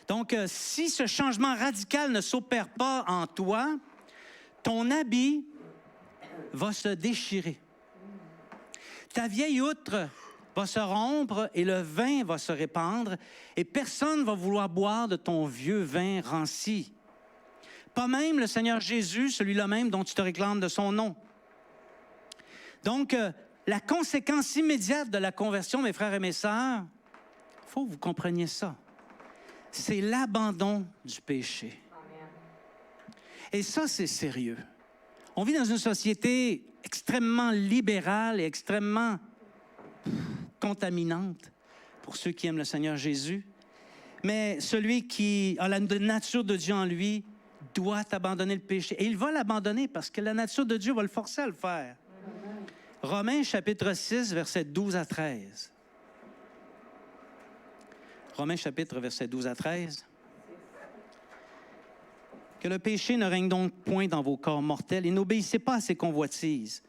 Speaker 1: Donc, si ce changement radical ne s'opère pas en toi, ton habit va se déchirer. Ta vieille outre va se rompre et le vin va se répandre et personne ne va vouloir boire de ton vieux vin ranci. Pas même le Seigneur Jésus, celui-là même dont tu te réclames de son nom. Donc, la conséquence immédiate de la conversion, mes frères et mes sœurs, il faut que vous compreniez ça. C'est l'abandon du péché. Et ça, c'est sérieux. On vit dans une société extrêmement libérale et extrêmement contaminante pour ceux qui aiment le Seigneur Jésus. Mais celui qui a la nature de Dieu en lui doit abandonner le péché. Et il va l'abandonner parce que la nature de Dieu va le forcer à le faire. Romains chapitre 6, versets 12 à 13. Romains chapitre versets 12 à 13. Que le péché ne règne donc point dans vos corps mortels et n'obéissez pas à ses convoitises.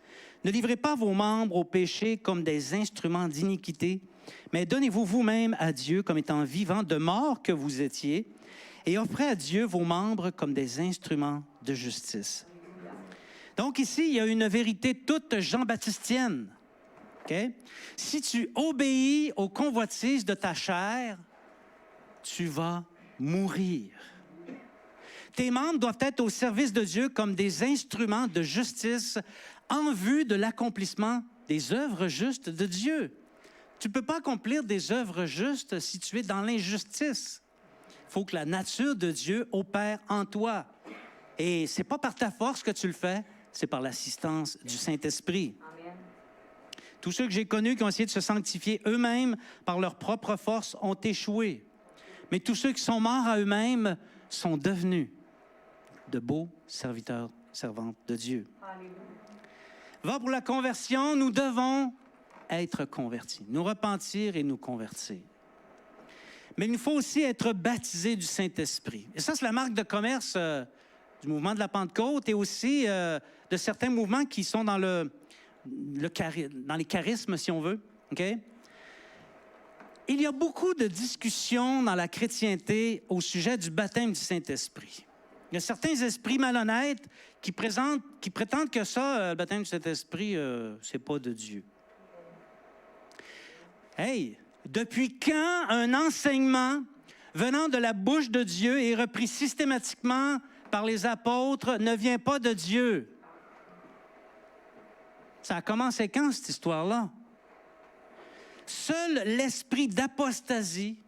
Speaker 1: Ne livrez pas vos membres au péché comme des instruments d'iniquité, mais donnez-vous vous-même à Dieu comme étant vivants de mort que vous étiez et offrez à Dieu vos membres comme des instruments de justice. Donc ici, il y a une vérité toute jean-baptistienne. Okay? Si tu obéis aux convoitises de ta chair, tu vas mourir. Tes membres doivent être au service de Dieu comme des instruments de justice en vue de l'accomplissement des œuvres justes de Dieu. Tu ne peux pas accomplir des œuvres justes si tu es dans l'injustice. Il faut que la nature de Dieu opère en toi. Et ce n'est pas par ta force que tu le fais, c'est par l'assistance du Saint-Esprit. Amen. Tous ceux que j'ai connus qui ont essayé de se sanctifier eux-mêmes par leur propre force ont échoué. Mais tous ceux qui sont morts à eux-mêmes sont devenus de beaux serviteurs, servantes de Dieu. Alléluia. Va pour la conversion, nous devons être convertis, nous repentir et nous convertir. Mais il nous faut aussi être baptisés du Saint-Esprit. Et ça, c'est la marque de commerce du mouvement de la Pentecôte et aussi de certains mouvements qui sont dans dans les charismes, si on veut. Okay? Il y a beaucoup de discussions dans la chrétienté au sujet du baptême du Saint-Esprit. Il y a certains esprits malhonnêtes qui prétendent que ça, le baptême du Saint-Esprit, c'est pas de Dieu. Hey, depuis quand un enseignement venant de la bouche de Dieu et repris systématiquement par les apôtres ne vient pas de Dieu? Ça a commencé quand, cette histoire-là? Seul l'esprit d'apostasie,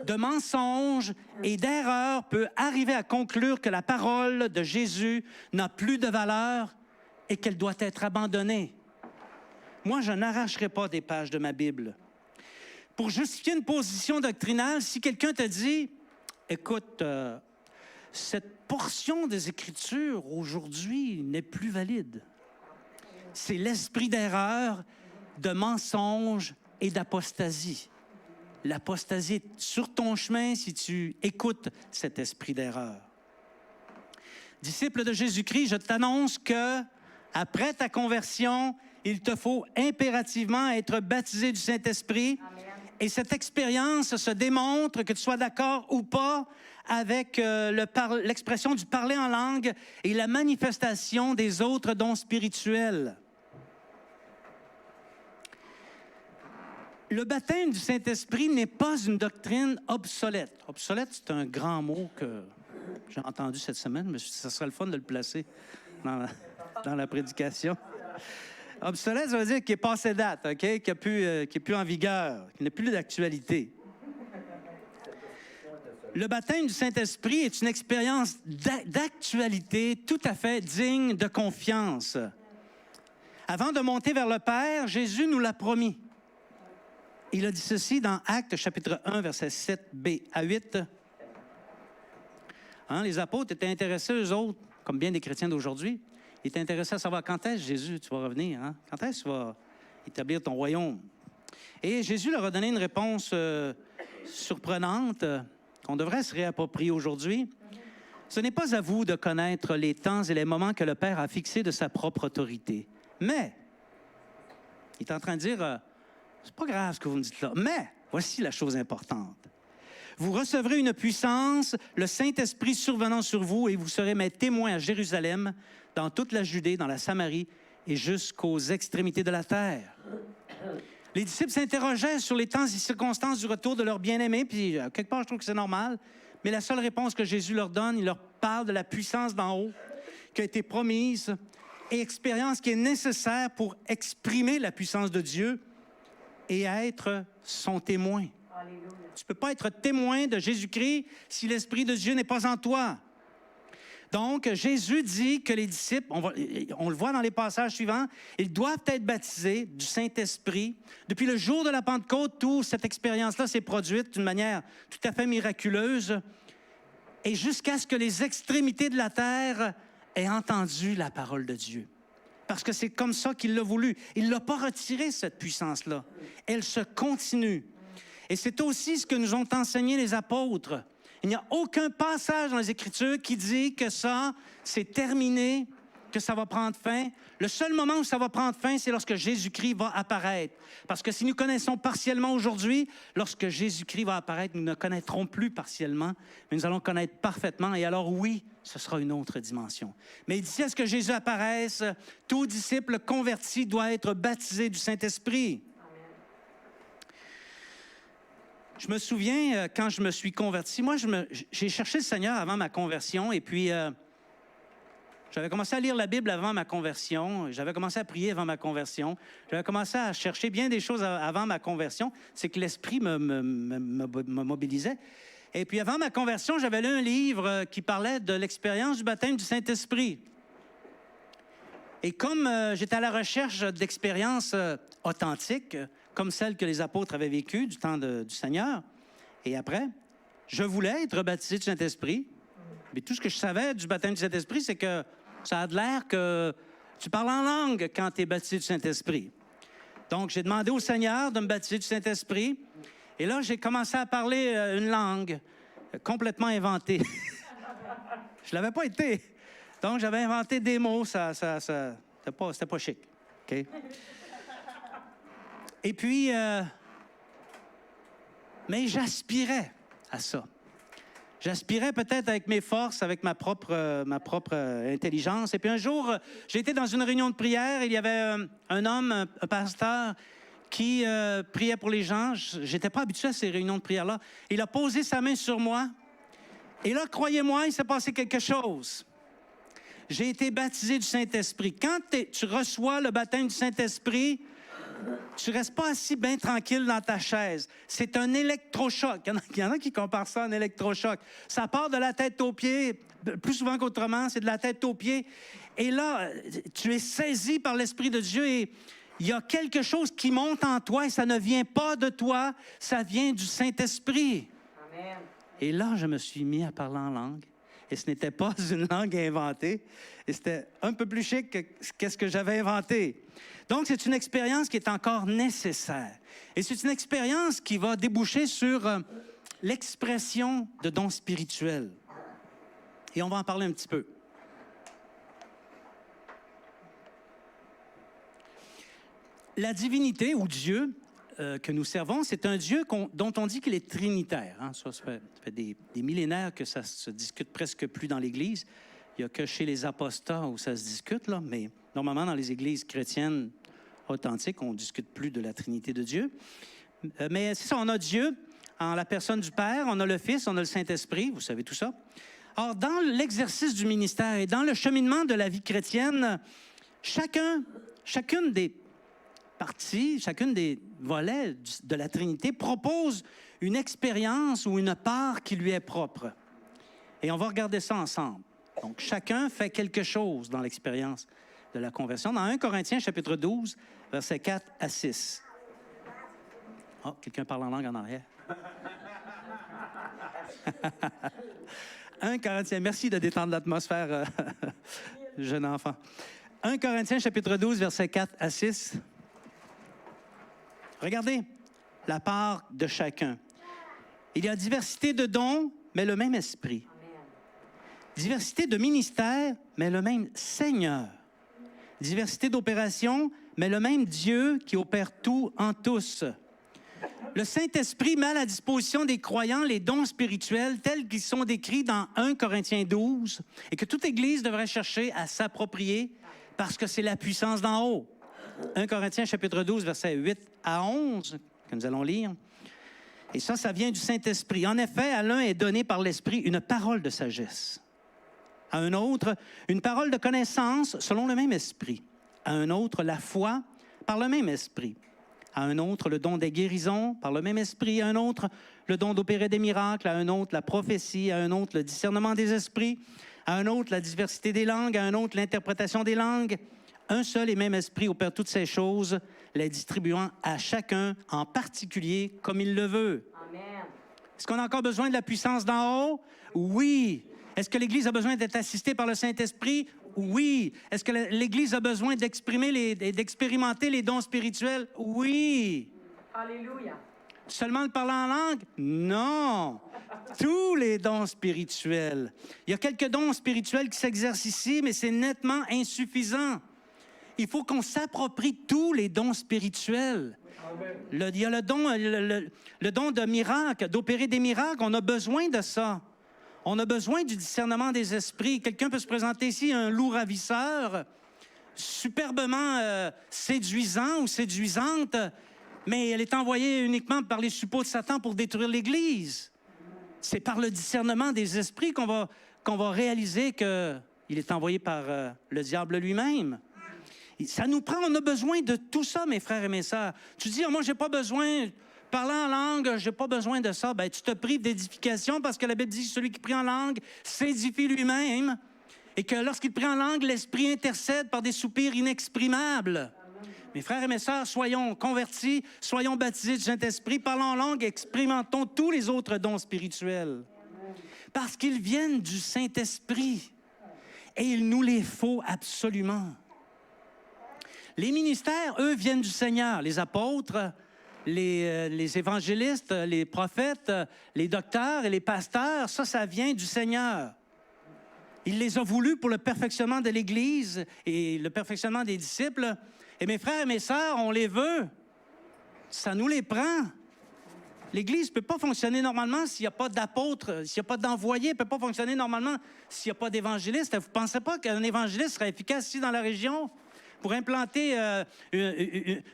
Speaker 1: de mensonge et d'erreur peut arriver à conclure que la parole de Jésus n'a plus de valeur et qu'elle doit être abandonnée. Moi, je n'arracherai pas des pages de ma Bible. Pour justifier une position doctrinale, si quelqu'un te dit « Écoute, cette portion des Écritures aujourd'hui n'est plus valide. » C'est l'esprit d'erreur, de mensonge et d'apostasie. L'apostasie est sur ton chemin si tu écoutes cet esprit d'erreur. Disciple de Jésus-Christ, je t'annonce que, après ta conversion, il te faut impérativement être baptisé du Saint-Esprit. Amen. Et cette expérience se démontre, que tu sois d'accord ou pas, avec l'expression du parler en langue et la manifestation des autres dons spirituels. Le baptême du Saint-Esprit n'est pas une doctrine obsolète. Obsolète, c'est un grand mot que j'ai entendu cette semaine, mais ça serait le fun de le placer dans la prédication. Obsolète, ça veut dire qu'il est passé date, okay? Qui n'est plus en vigueur, qui n'est plus d'actualité. Le baptême du Saint-Esprit est une expérience d'actualité tout à fait digne de confiance. Avant de monter vers le Père, Jésus nous l'a promis. Il a dit ceci dans Actes, chapitre 1, versets 7b à 8. Les apôtres étaient intéressés, eux autres, comme bien des chrétiens d'aujourd'hui, ils étaient intéressés à savoir quand est-ce, Jésus, tu vas revenir, hein? Quand est-ce que tu vas établir ton royaume? Et Jésus leur a donné une réponse surprenante qu'on devrait se réapproprier aujourd'hui. Ce n'est pas à vous de connaître les temps et les moments que le Père a fixés de sa propre autorité. Mais, il est en train de dire, c'est pas grave ce que vous me dites là, mais voici la chose importante. Vous recevrez une puissance, le Saint-Esprit survenant sur vous, et vous serez mes témoins à Jérusalem, dans toute la Judée, dans la Samarie et jusqu'aux extrémités de la terre. Les disciples s'interrogeaient sur les temps et circonstances du retour de leur bien-aimé, puis quelque part, je trouve que c'est normal, mais la seule réponse que Jésus leur donne, il leur parle de la puissance d'en haut qui a été promise et expérience qui est nécessaire pour exprimer la puissance de Dieu et être son témoin. Alléluia. Tu ne peux pas être témoin de Jésus-Christ si l'Esprit de Dieu n'est pas en toi. Donc, Jésus dit que les disciples, on le voit dans les passages suivants, ils doivent être baptisés du Saint-Esprit. Depuis le jour de la Pentecôte, où cette expérience-là s'est produite d'une manière tout à fait miraculeuse, et jusqu'à ce que les extrémités de la terre aient entendu la parole de Dieu. Parce que c'est comme ça qu'il l'a voulu. Il ne l'a pas retiré, cette puissance-là. Elle se continue. Et c'est aussi ce que nous ont enseigné les apôtres. Il n'y a aucun passage dans les Écritures qui dit que ça, c'est terminé, que ça va prendre fin. Le seul moment où ça va prendre fin, c'est lorsque Jésus-Christ va apparaître. Parce que si nous connaissons partiellement aujourd'hui, lorsque Jésus-Christ va apparaître, nous ne connaîtrons plus partiellement, mais nous allons connaître parfaitement. Et alors oui, ce sera une autre dimension. Mais d'ici à ce que Jésus apparaisse, tout disciple converti doit être baptisé du Saint-Esprit. Je me souviens, quand je me suis converti, moi, j'ai cherché le Seigneur avant ma conversion, et puis j'avais commencé à lire la Bible avant ma conversion, j'avais commencé à prier avant ma conversion, j'avais commencé à chercher bien des choses avant ma conversion, c'est que l'Esprit me mobilisait. Et puis avant ma conversion, j'avais lu un livre qui parlait de l'expérience du baptême du Saint-Esprit. Et comme j'étais à la recherche d'expériences authentiques, comme celles que les apôtres avaient vécues du temps du Seigneur, et après, je voulais être baptisé du Saint-Esprit. Mais tout ce que je savais du baptême du Saint-Esprit, c'est que ça a l'air que tu parles en langue quand tu es baptisé du Saint-Esprit. Donc, j'ai demandé au Seigneur de me baptiser du Saint-Esprit. Et là, j'ai commencé à parler une langue complètement inventée. Je ne l'avais pas été. Donc, j'avais inventé des mots. C'était pas chic. OK? Et puis, mais j'aspirais à ça. J'aspirais peut-être avec mes forces, avec ma propre intelligence. Et puis un jour, j'ai été dans une réunion de prière. Il y avait un homme, un pasteur, qui priait pour les gens. Je n'étais pas habitué à ces réunions de prière-là. Il a posé sa main sur moi. Et là, croyez-moi, il s'est passé quelque chose. J'ai été baptisé du Saint-Esprit. Quand tu reçois le baptême du Saint-Esprit, tu ne restes pas assis bien tranquille dans ta chaise. C'est un électrochoc. Il y en a qui comparent ça à un électrochoc. Ça part de la tête aux pieds, plus souvent qu'autrement, c'est de la tête aux pieds. Et là, tu es saisi par l'Esprit de Dieu et il y a quelque chose qui monte en toi et ça ne vient pas de toi, ça vient du Saint-Esprit. Amen. Et là, je me suis mis à parler en langue. Et ce n'était pas une langue inventée. Et c'était un peu plus chic que ce que j'avais inventé. Donc, c'est une expérience qui est encore nécessaire. Et c'est une expérience qui va déboucher sur l'expression de dons spirituels. Et on va en parler un petit peu. La divinité ou Dieu que nous servons, c'est un Dieu dont on dit qu'il est trinitaire. Hein? Ça fait des millénaires que ça se discute presque plus dans l'Église. Il n'y a que chez les apostats où ça se discute, là, mais normalement, dans les églises chrétiennes authentiques, on ne discute plus de la Trinité de Dieu. Mais c'est ça, on a Dieu en la personne du Père, on a le Fils, on a le Saint-Esprit, vous savez tout ça. Or, dans l'exercice du ministère et dans le cheminement de la vie chrétienne, chacune des parties, chacune des volets de la Trinité propose une expérience ou une part qui lui est propre. Et on va regarder ça ensemble. Donc, chacun fait quelque chose dans l'expérience de la conversion. Dans 1 Corinthiens, chapitre 12, versets 4 à 6. Oh, quelqu'un parle en langue en arrière. 1 Corinthiens, merci de détendre l'atmosphère, jeune enfant. 1 Corinthiens, chapitre 12, versets 4 à 6. Regardez la part de chacun. Il y a diversité de dons, mais le même esprit. Diversité de ministères, mais le même Seigneur. Diversité d'opérations, mais le même Dieu qui opère tout en tous. Le Saint-Esprit met à la disposition des croyants les dons spirituels tels qu'ils sont décrits dans 1 Corinthiens 12 et que toute Église devrait chercher à s'approprier parce que c'est la puissance d'en haut. 1 Corinthiens chapitre 12, versets 8 à 11, que nous allons lire. Et ça vient du Saint-Esprit. En effet, à l'un est donné par l'Esprit une parole de sagesse. À un autre, une parole de connaissance selon le même esprit. À un autre, la foi par le même esprit. À un autre, le don des guérisons par le même esprit. À un autre, le don d'opérer des miracles. À un autre, la prophétie. À un autre, le discernement des esprits. À un autre, la diversité des langues. À un autre, l'interprétation des langues. Un seul et même esprit opère toutes ces choses, les distribuant à chacun en particulier comme il le veut. Amen. Est-ce qu'on a encore besoin de la puissance d'en haut? Oui. Est-ce que l'Église a besoin d'être assistée par le Saint-Esprit? Oui. Est-ce que l'Église a besoin d'expérimenter les dons spirituels? Oui.
Speaker 2: Alléluia.
Speaker 1: Seulement le parler en langue? Non. Tous les dons spirituels. Il y a quelques dons spirituels qui s'exercent ici, mais c'est nettement insuffisant. Il faut qu'on s'approprie tous les dons spirituels. Il y a le don de miracle, d'opérer des miracles. On a besoin de ça. On a besoin du discernement des esprits. Quelqu'un peut se présenter ici, un loup ravisseur, superbement séduisant ou séduisante, mais elle est envoyée uniquement par les suppôts de Satan pour détruire l'Église. C'est par le discernement des esprits qu'on va réaliser qu'il est envoyé par le diable lui-même. Ça nous prend, on a besoin de tout ça, mes frères et mes sœurs. Tu dis, moi, j'ai pas besoin, parler en langue, j'ai pas besoin de ça. Ben, tu te prives d'édification parce que la Bible dit que celui qui prie en langue s'édifie lui-même et que lorsqu'il prie en langue, l'Esprit intercède par des soupirs inexprimables. Mes frères et mes sœurs, soyons convertis, soyons baptisés du Saint-Esprit, parlons en langue, expérimentons tous les autres dons spirituels. Parce qu'ils viennent du Saint-Esprit et il nous les faut absolument. Les ministères, eux, viennent du Seigneur. Les apôtres, les évangélistes, les prophètes, les docteurs et les pasteurs, ça vient du Seigneur. Il les a voulus pour le perfectionnement de l'Église et le perfectionnement des disciples. Et mes frères et mes sœurs, on les veut. Ça nous les prend. L'Église ne peut pas fonctionner normalement s'il n'y a pas d'apôtres, s'il n'y a pas d'envoyés. Elle ne peut pas fonctionner normalement s'il n'y a pas d'évangélistes. Vous ne pensez pas qu'un évangéliste serait efficace ici dans la région? Pour implanter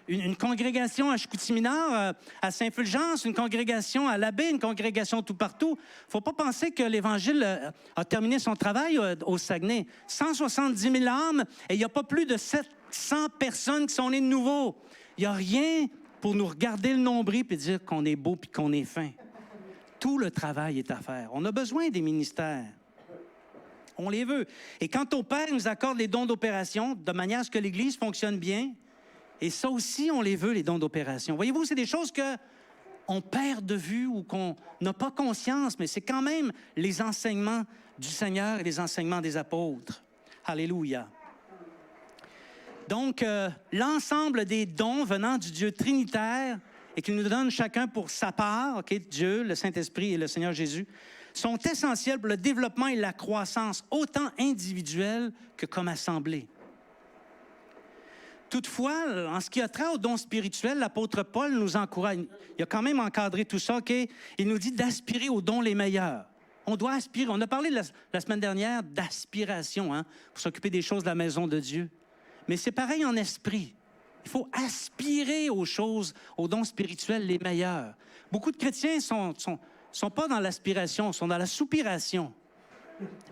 Speaker 1: une congrégation à Chicoutimi-Nord, à Saint-Fulgence, une congrégation à l'Abbé, une congrégation tout partout. Il ne faut pas penser que l'Évangile a terminé son travail au Saguenay. 170 000 âmes et il n'y a pas plus de 700 personnes qui sont nées de nouveau. Il n'y a rien pour nous regarder le nombril et dire qu'on est beau et qu'on est fin. Tout le travail est à faire. On a besoin des ministères. On les veut. Et quand ton Père nous accorde les dons d'opération, de manière à ce que l'Église fonctionne bien, et ça aussi, on les veut, les dons d'opération. Voyez-vous, c'est des choses qu'on perd de vue ou qu'on n'a pas conscience, mais c'est quand même les enseignements du Seigneur et les enseignements des apôtres. Alléluia. Donc, l'ensemble des dons venant du Dieu trinitaire et qu'il nous donne chacun pour sa part, Dieu, le Saint-Esprit et le Seigneur Jésus, sont essentiels pour le développement et la croissance, autant individuelle que comme assemblée. Toutefois, en ce qui a trait aux dons spirituels, l'apôtre Paul nous encourage. Il a quand même encadré tout ça, Il nous dit d'aspirer aux dons les meilleurs. On doit aspirer. On a parlé la semaine dernière d'aspiration, pour s'occuper des choses de la maison de Dieu. Mais c'est pareil en esprit. Il faut aspirer aux choses, aux dons spirituels les meilleurs. Beaucoup de chrétiens sont pas dans l'aspiration, sont dans la soupiration.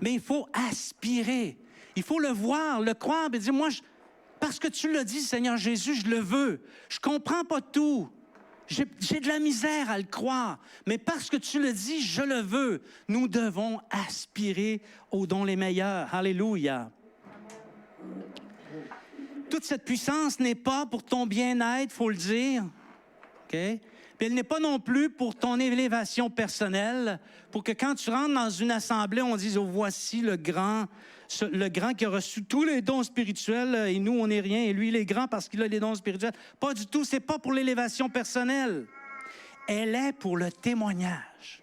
Speaker 1: Mais il faut aspirer. Il faut le voir, le croire, et dire, moi, parce que tu l'as dit, Seigneur Jésus, je le veux. Je comprends pas tout. J'ai de la misère à le croire, mais parce que tu le dis, je le veux. Nous devons aspirer aux dons les meilleurs. Alléluia. Toute cette puissance n'est pas pour ton bien-être, il faut le dire. OK? Puis elle n'est pas non plus pour ton élévation personnelle, pour que quand tu rentres dans une assemblée, on dise, oh, voici le grand qui a reçu tous les dons spirituels, et nous, on n'est rien, et lui, il est grand parce qu'il a les dons spirituels. Pas du tout, c'est pas pour l'élévation personnelle. Elle est pour le témoignage.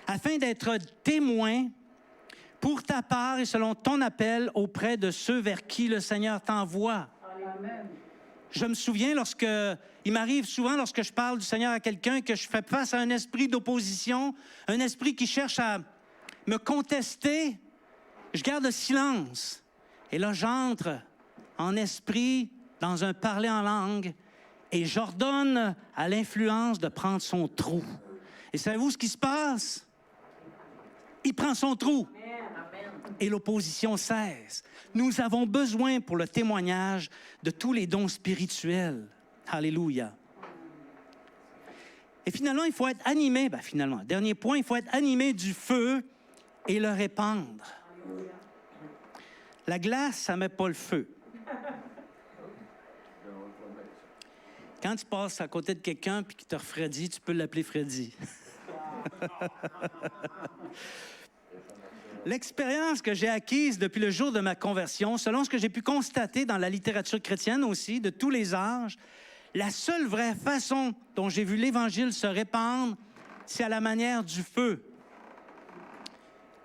Speaker 1: Afin d'être témoin pour ta part et selon ton appel auprès de ceux vers qui le Seigneur t'envoie. Amen. Je me souviens il m'arrive souvent lorsque je parle du Seigneur à quelqu'un que je fais face à un esprit d'opposition, un esprit qui cherche à me contester, je garde le silence. Et là, j'entre en esprit dans un parler en langue et j'ordonne à l'influence de prendre son trou. Et savez-vous ce qui se passe? Il prend son trou. Et l'opposition cesse. Nous avons besoin pour le témoignage de tous les dons spirituels. Alléluia. Et finalement, il faut être animé. Dernier point, il faut être animé du feu et le répandre. La glace, ça ne met pas le feu. Quand tu passes à côté de quelqu'un et qu'il te refroidit, tu peux l'appeler Freddy. L'expérience que j'ai acquise depuis le jour de ma conversion, selon ce que j'ai pu constater dans la littérature chrétienne aussi, de tous les âges, la seule vraie façon dont j'ai vu l'Évangile se répandre, c'est à la manière du feu.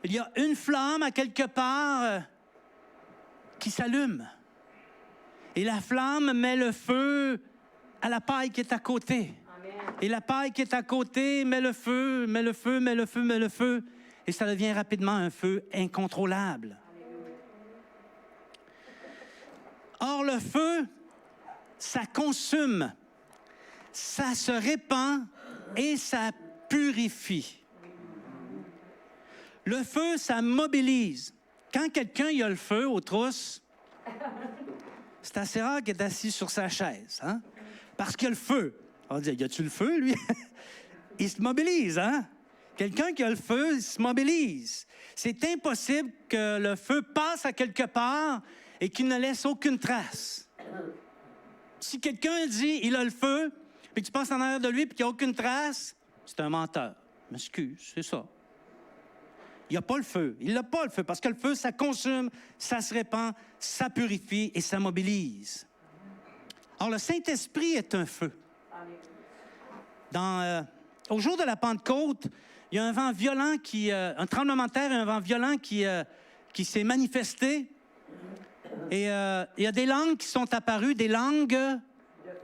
Speaker 1: Il y a une flamme à quelque part qui s'allume. Et la flamme met le feu à la paille qui est à côté. Amen. Et la paille qui est à côté met le feu, met le feu, met le feu, met le feu. Et ça devient rapidement un feu incontrôlable. Or, le feu, ça consume, ça se répand et ça purifie. Le feu, ça mobilise. Quand quelqu'un a le feu aux trousses, c'est assez rare qu'il est assis sur sa chaise, hein? Parce qu'il y a le feu. On va dire, y a-tu le feu, lui? Il se mobilise, hein? Quelqu'un qui a le feu, il se mobilise. C'est impossible que le feu passe à quelque part et qu'il ne laisse aucune trace. Si quelqu'un dit il a le feu, puis que tu passes en arrière de lui puis qu'il n'y a aucune trace, c'est un menteur. M'excuse, c'est ça. Il n'y a pas le feu. Il n'a pas le feu parce que le feu, ça consume, ça se répand, ça purifie et ça mobilise. Or, le Saint-Esprit est un feu. Au jour de la Pentecôte, il y a un vent violent un tremblement de terre et un vent violent qui s'est manifesté. Et il y a des langues qui sont apparues, des langues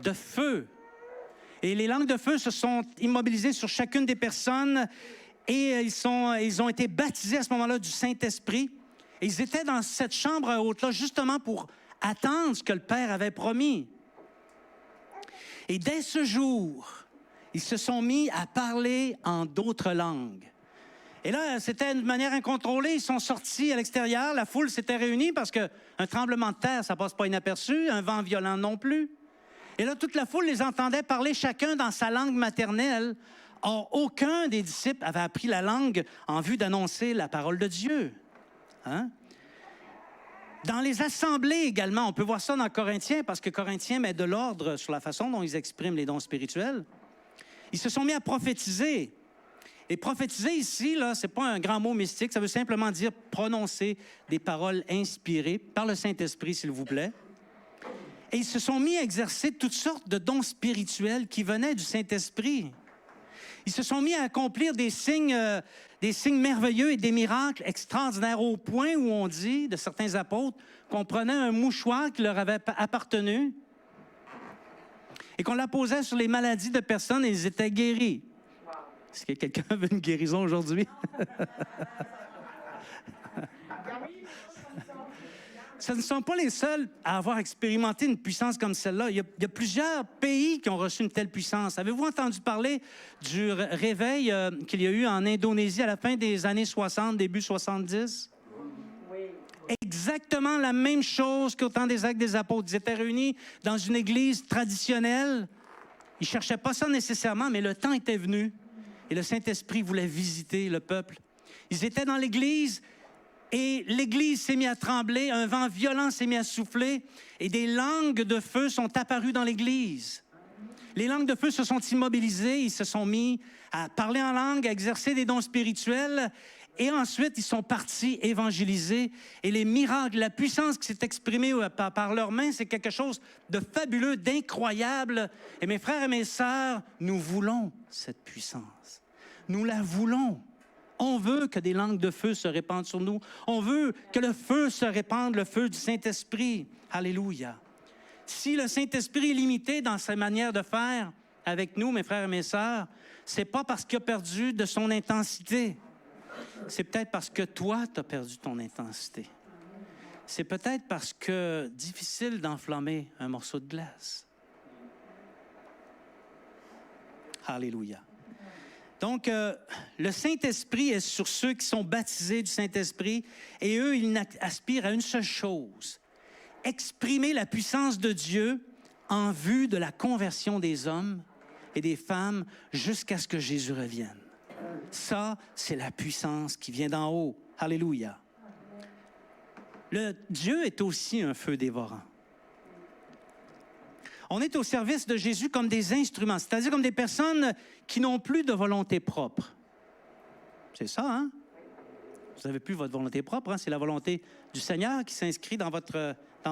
Speaker 1: de feu. Et les langues de feu se sont immobilisées sur chacune des personnes et ils ont été baptisés à ce moment-là du Saint-Esprit. Et ils étaient dans cette chambre haute-là justement pour attendre ce que le Père avait promis. Et dès ce jour, ils se sont mis à parler en d'autres langues. Et là, c'était de manière incontrôlée. Ils sont sortis à l'extérieur. La foule s'était réunie parce qu'un tremblement de terre, ça ne passe pas inaperçu. Un vent violent non plus. Et là, toute la foule les entendait parler chacun dans sa langue maternelle. Or, aucun des disciples avait appris la langue en vue d'annoncer la parole de Dieu. Hein? Dans les assemblées également, on peut voir ça dans Corinthiens, parce que Corinthiens met de l'ordre sur la façon dont ils expriment les dons spirituels. Ils se sont mis à prophétiser. Et prophétiser ici, là, c'est pas un grand mot mystique, ça veut simplement dire prononcer des paroles inspirées par le Saint-Esprit, s'il vous plaît. Et ils se sont mis à exercer toutes sortes de dons spirituels qui venaient du Saint-Esprit. Ils se sont mis à accomplir des signes merveilleux et des miracles extraordinaires au point où on dit, de certains apôtres, qu'on prenait un mouchoir qui leur avait appartenu et qu'on la posait sur les maladies de personnes et ils étaient guéris. Est-ce que quelqu'un veut une guérison aujourd'hui? Ce ne sont pas les seuls à avoir expérimenté une puissance comme celle-là. Il y a plusieurs pays qui ont reçu une telle puissance. Avez-vous entendu parler du réveil qu'il y a eu en Indonésie à la fin des années 60, début 70? Oui. Exactement la même chose qu'au temps des Actes des Apôtres. Ils étaient réunis dans une église traditionnelle. Ils ne cherchaient pas ça nécessairement, mais le temps était venu et le Saint-Esprit voulait visiter le peuple. Ils étaient dans l'église et l'église s'est mise à trembler, un vent violent s'est mis à souffler et des langues de feu sont apparues dans l'église. Les langues de feu se sont immobilisées, ils se sont mis à parler en langue, à exercer des dons spirituels. Et ensuite, ils sont partis évangéliser. Et les miracles, la puissance qui s'est exprimée par leurs mains, c'est quelque chose de fabuleux, d'incroyable. Et mes frères et mes sœurs, nous voulons cette puissance. Nous la voulons. On veut que des langues de feu se répandent sur nous. On veut que le feu se répande, le feu du Saint-Esprit. Alléluia. Si le Saint-Esprit est limité dans sa manière de faire avec nous, mes frères et mes sœurs, c'est pas parce qu'il a perdu de son intensité. C'est peut-être parce que toi, tu as perdu ton intensité. C'est peut-être parce que difficile d'enflammer un morceau de glace. Alléluia. Donc, le Saint-Esprit est sur ceux qui sont baptisés du Saint-Esprit et eux, ils aspirent à une seule chose, exprimer la puissance de Dieu en vue de la conversion des hommes et des femmes jusqu'à ce que Jésus revienne. Ça, c'est la puissance qui vient d'en haut. Alléluia. Dieu est aussi un feu dévorant. On est au service de Jésus comme des instruments, c'est-à-dire comme des personnes qui n'ont plus de volonté propre. C'est ça, hein? Vous n'avez plus votre volonté propre, hein? C'est la volonté du Seigneur qui s'inscrit dans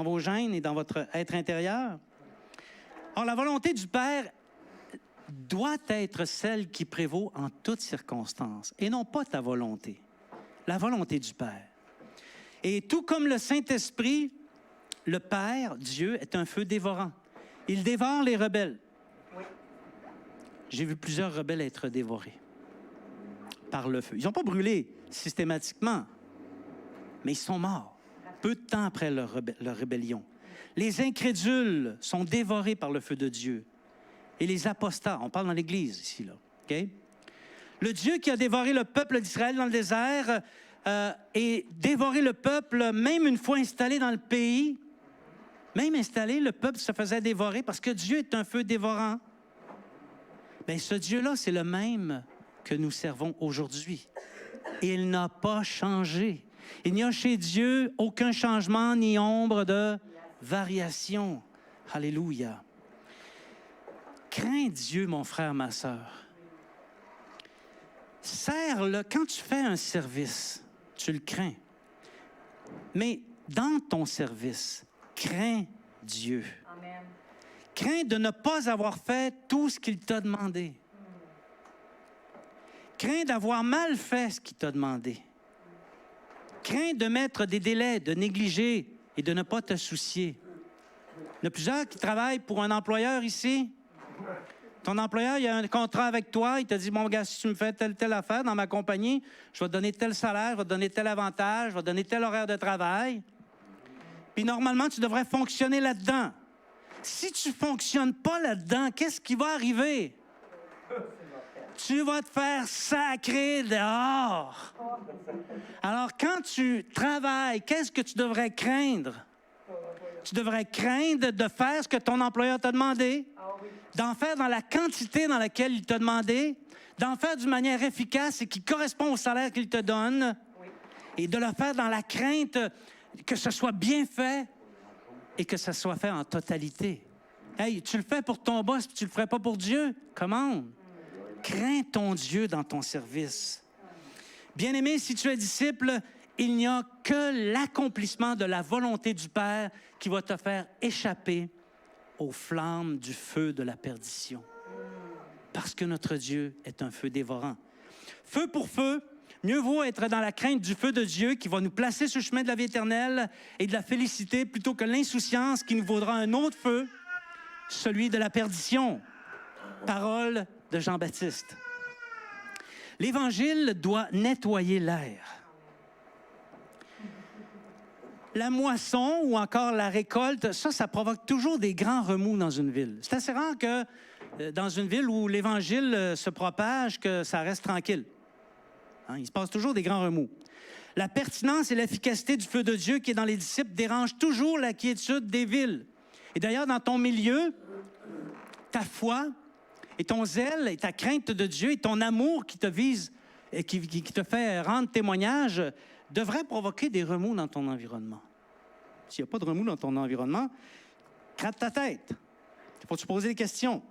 Speaker 1: vos gènes et dans votre être intérieur. Or, la volonté du Père doit être celle qui prévaut en toutes circonstances, et non pas ta volonté, la volonté du Père. Et tout comme le Saint-Esprit, le Père, Dieu, est un feu dévorant. Il dévore les rebelles. Oui. J'ai vu plusieurs rebelles être dévorés par le feu. Ils n'ont pas brûlé systématiquement, mais ils sont morts peu de temps après leur rébellion. Les incrédules sont dévorés par le feu de Dieu. Et les apostats, on parle dans l'Église ici, là, OK? Le Dieu qui a dévoré le peuple d'Israël dans le désert et dévoré le peuple, même une fois installé dans le pays, même installé, le peuple se faisait dévorer parce que Dieu est un feu dévorant. Bien, ce Dieu-là, c'est le même que nous servons aujourd'hui. Et il n'a pas changé. Il n'y a chez Dieu aucun changement ni ombre de variation. Alléluia. Crains Dieu, mon frère, ma sœur. Sers-le. Quand tu fais un service, tu le crains. Mais dans ton service, crains Dieu. Amen. Crains de ne pas avoir fait tout ce qu'il t'a demandé. Crains d'avoir mal fait ce qu'il t'a demandé. Crains de mettre des délais, de négliger et de ne pas te soucier. Il y en a plusieurs qui travaillent pour un employeur ici. Ton employeur, il a un contrat avec toi. Il te dit, bon, gars, si tu me fais telle affaire dans ma compagnie, je vais te donner tel salaire, je vais te donner tel avantage, je vais te donner tel horaire de travail. Puis normalement, tu devrais fonctionner là-dedans. Si tu ne fonctionnes pas là-dedans, qu'est-ce qui va arriver? Tu vas te faire sacrer dehors. Alors, quand tu travailles, qu'est-ce que tu devrais craindre? Tu devrais craindre de faire ce que ton employeur t'a demandé, d'en faire dans la quantité dans laquelle il t'a demandé, d'en faire d'une manière efficace et qui correspond au salaire qu'il te donne, et de le faire dans la crainte que ce soit bien fait et que ce soit fait en totalité. Hey, tu le fais pour ton boss, puis tu le ferais pas pour Dieu? Comment? Crains ton Dieu dans ton service. Bien-aimé, si tu es disciple, il n'y a que l'accomplissement de la volonté du Père qui va te faire échapper aux flammes du feu de la perdition. Parce que notre Dieu est un feu dévorant. Feu pour feu, mieux vaut être dans la crainte du feu de Dieu qui va nous placer sur le chemin de la vie éternelle et de la félicité plutôt que l'insouciance qui nous vaudra un autre feu, celui de la perdition. Parole de Jean-Baptiste. L'Évangile doit nettoyer l'air. La moisson ou encore la récolte, ça provoque toujours des grands remous dans une ville. C'est assez rare que dans une ville où l'Évangile se propage, que ça reste tranquille. Hein, il se passe toujours des grands remous. La pertinence et l'efficacité du feu de Dieu qui est dans les disciples dérange toujours la quiétude des villes. Et d'ailleurs, dans ton milieu, ta foi et ton zèle et ta crainte de Dieu et ton amour qui te vise et qui te fait rendre témoignage devraient provoquer des remous dans ton environnement. S'il n'y a pas de remous dans ton environnement, gratte ta tête. Il faut te poser des questions.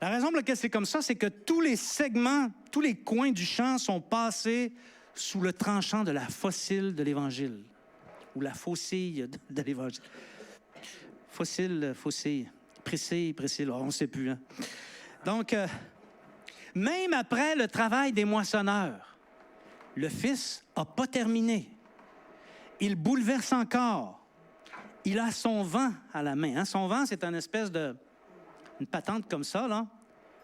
Speaker 1: La raison pour laquelle c'est comme ça, c'est que tous les segments, tous les coins du champ sont passés sous le tranchant de la fossile de l'Évangile, ou la faucille de l'Évangile. Faucille, précille, on ne sait plus. Hein? Donc, même après le travail des moissonneurs, le Fils n'a pas terminé. Il bouleverse encore. Il a son vent à la main. Hein? Son vent, c'est une espèce de... une patente comme ça, là,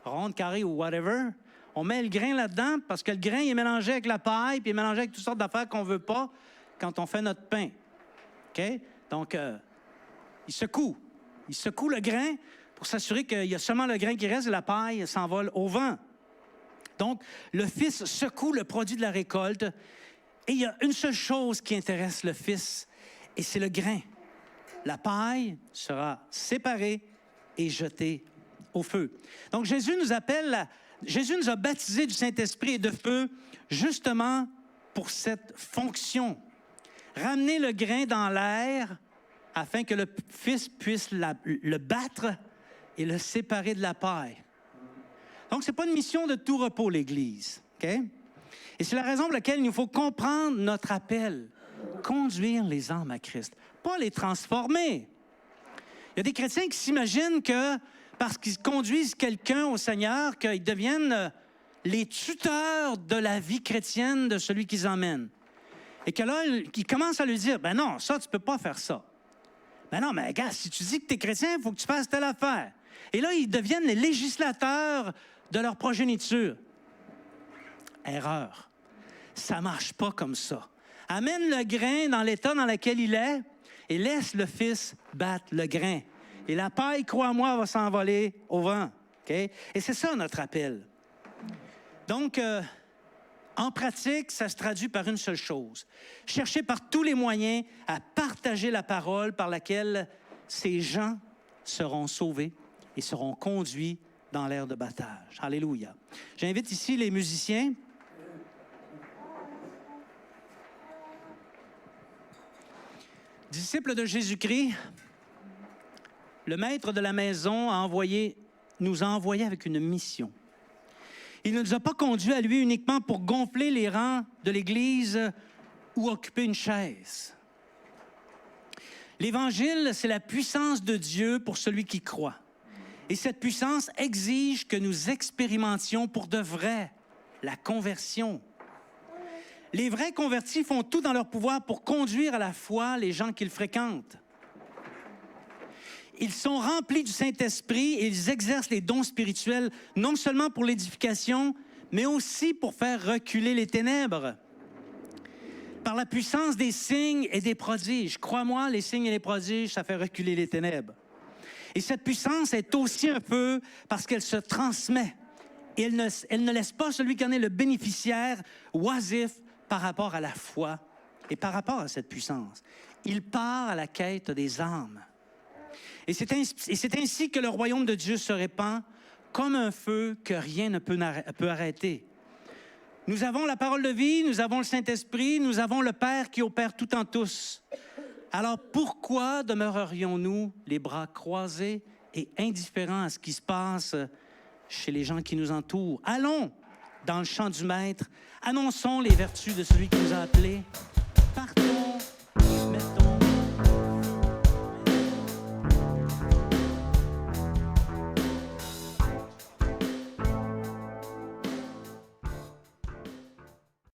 Speaker 1: ronde, carrée ou whatever. On met le grain là-dedans parce que le grain est mélangé avec la paille puis il est mélangé avec toutes sortes d'affaires qu'on ne veut pas quand on fait notre pain. OK? Donc, il secoue. Il secoue le grain pour s'assurer qu'il y a seulement le grain qui reste et la paille s'envole au vent. Donc, le Fils secoue le produit de la récolte et il y a une seule chose qui intéresse le Fils et c'est le grain. La paille sera séparée et jetée au feu. Donc, Jésus nous a baptisés du Saint-Esprit et de feu justement pour cette fonction. Ramener le grain dans l'air afin que le Fils puisse le battre et le séparer de la paille. Donc, ce n'est pas une mission de tout repos, l'Église. Okay? Et c'est la raison pour laquelle il nous faut comprendre notre appel. Conduire les âmes à Christ, pas les transformer. Il y a des chrétiens qui s'imaginent que parce qu'ils conduisent quelqu'un au Seigneur, qu'ils deviennent les tuteurs de la vie chrétienne de celui qu'ils emmènent. Et que là, ils commencent à lui dire, ben non, ça, tu ne peux pas faire ça. Ben non, mais gars, si tu dis que tu es chrétien, il faut que tu fasses telle affaire. Et là, ils deviennent les législateurs de leur progéniture. Erreur. Ça ne marche pas comme ça. Amène le grain dans l'état dans lequel il est et laisse le Fils battre le grain. Et la paille, crois-moi, va s'envoler au vent. Okay? Et c'est ça notre appel. Donc, en pratique, ça se traduit par une seule chose. Chercher par tous les moyens à partager la parole par laquelle ces gens seront sauvés et seront conduits dans l'aire de baptême. Alléluia. J'invite ici les musiciens. Disciples de Jésus-Christ, le maître de la maison nous a envoyés avec une mission. Il ne nous a pas conduits à lui uniquement pour gonfler les rangs de l'Église ou occuper une chaise. L'Évangile, c'est la puissance de Dieu pour celui qui croit. Et cette puissance exige que nous expérimentions pour de vrai la conversion. Les vrais convertis font tout dans leur pouvoir pour conduire à la foi les gens qu'ils fréquentent. Ils sont remplis du Saint-Esprit et ils exercent les dons spirituels, non seulement pour l'édification, mais aussi pour faire reculer les ténèbres. Par la puissance des signes et des prodiges. Crois-moi, les signes et les prodiges, ça fait reculer les ténèbres. Et cette puissance est aussi un feu parce qu'elle se transmet. Et elle ne laisse pas celui qui en est le bénéficiaire oisif par rapport à la foi et par rapport à cette puissance. Il part à la quête des âmes. Et c'est ainsi que le royaume de Dieu se répand comme un feu que rien ne peut arrêter. Nous avons la parole de vie, nous avons le Saint-Esprit, nous avons le Père qui opère tout en tous. Alors pourquoi demeurerions-nous les bras croisés et indifférents à ce qui se passe chez les gens qui nous entourent? Allons dans le champ du Maître, annonçons les vertus de celui qui nous a appelés, partons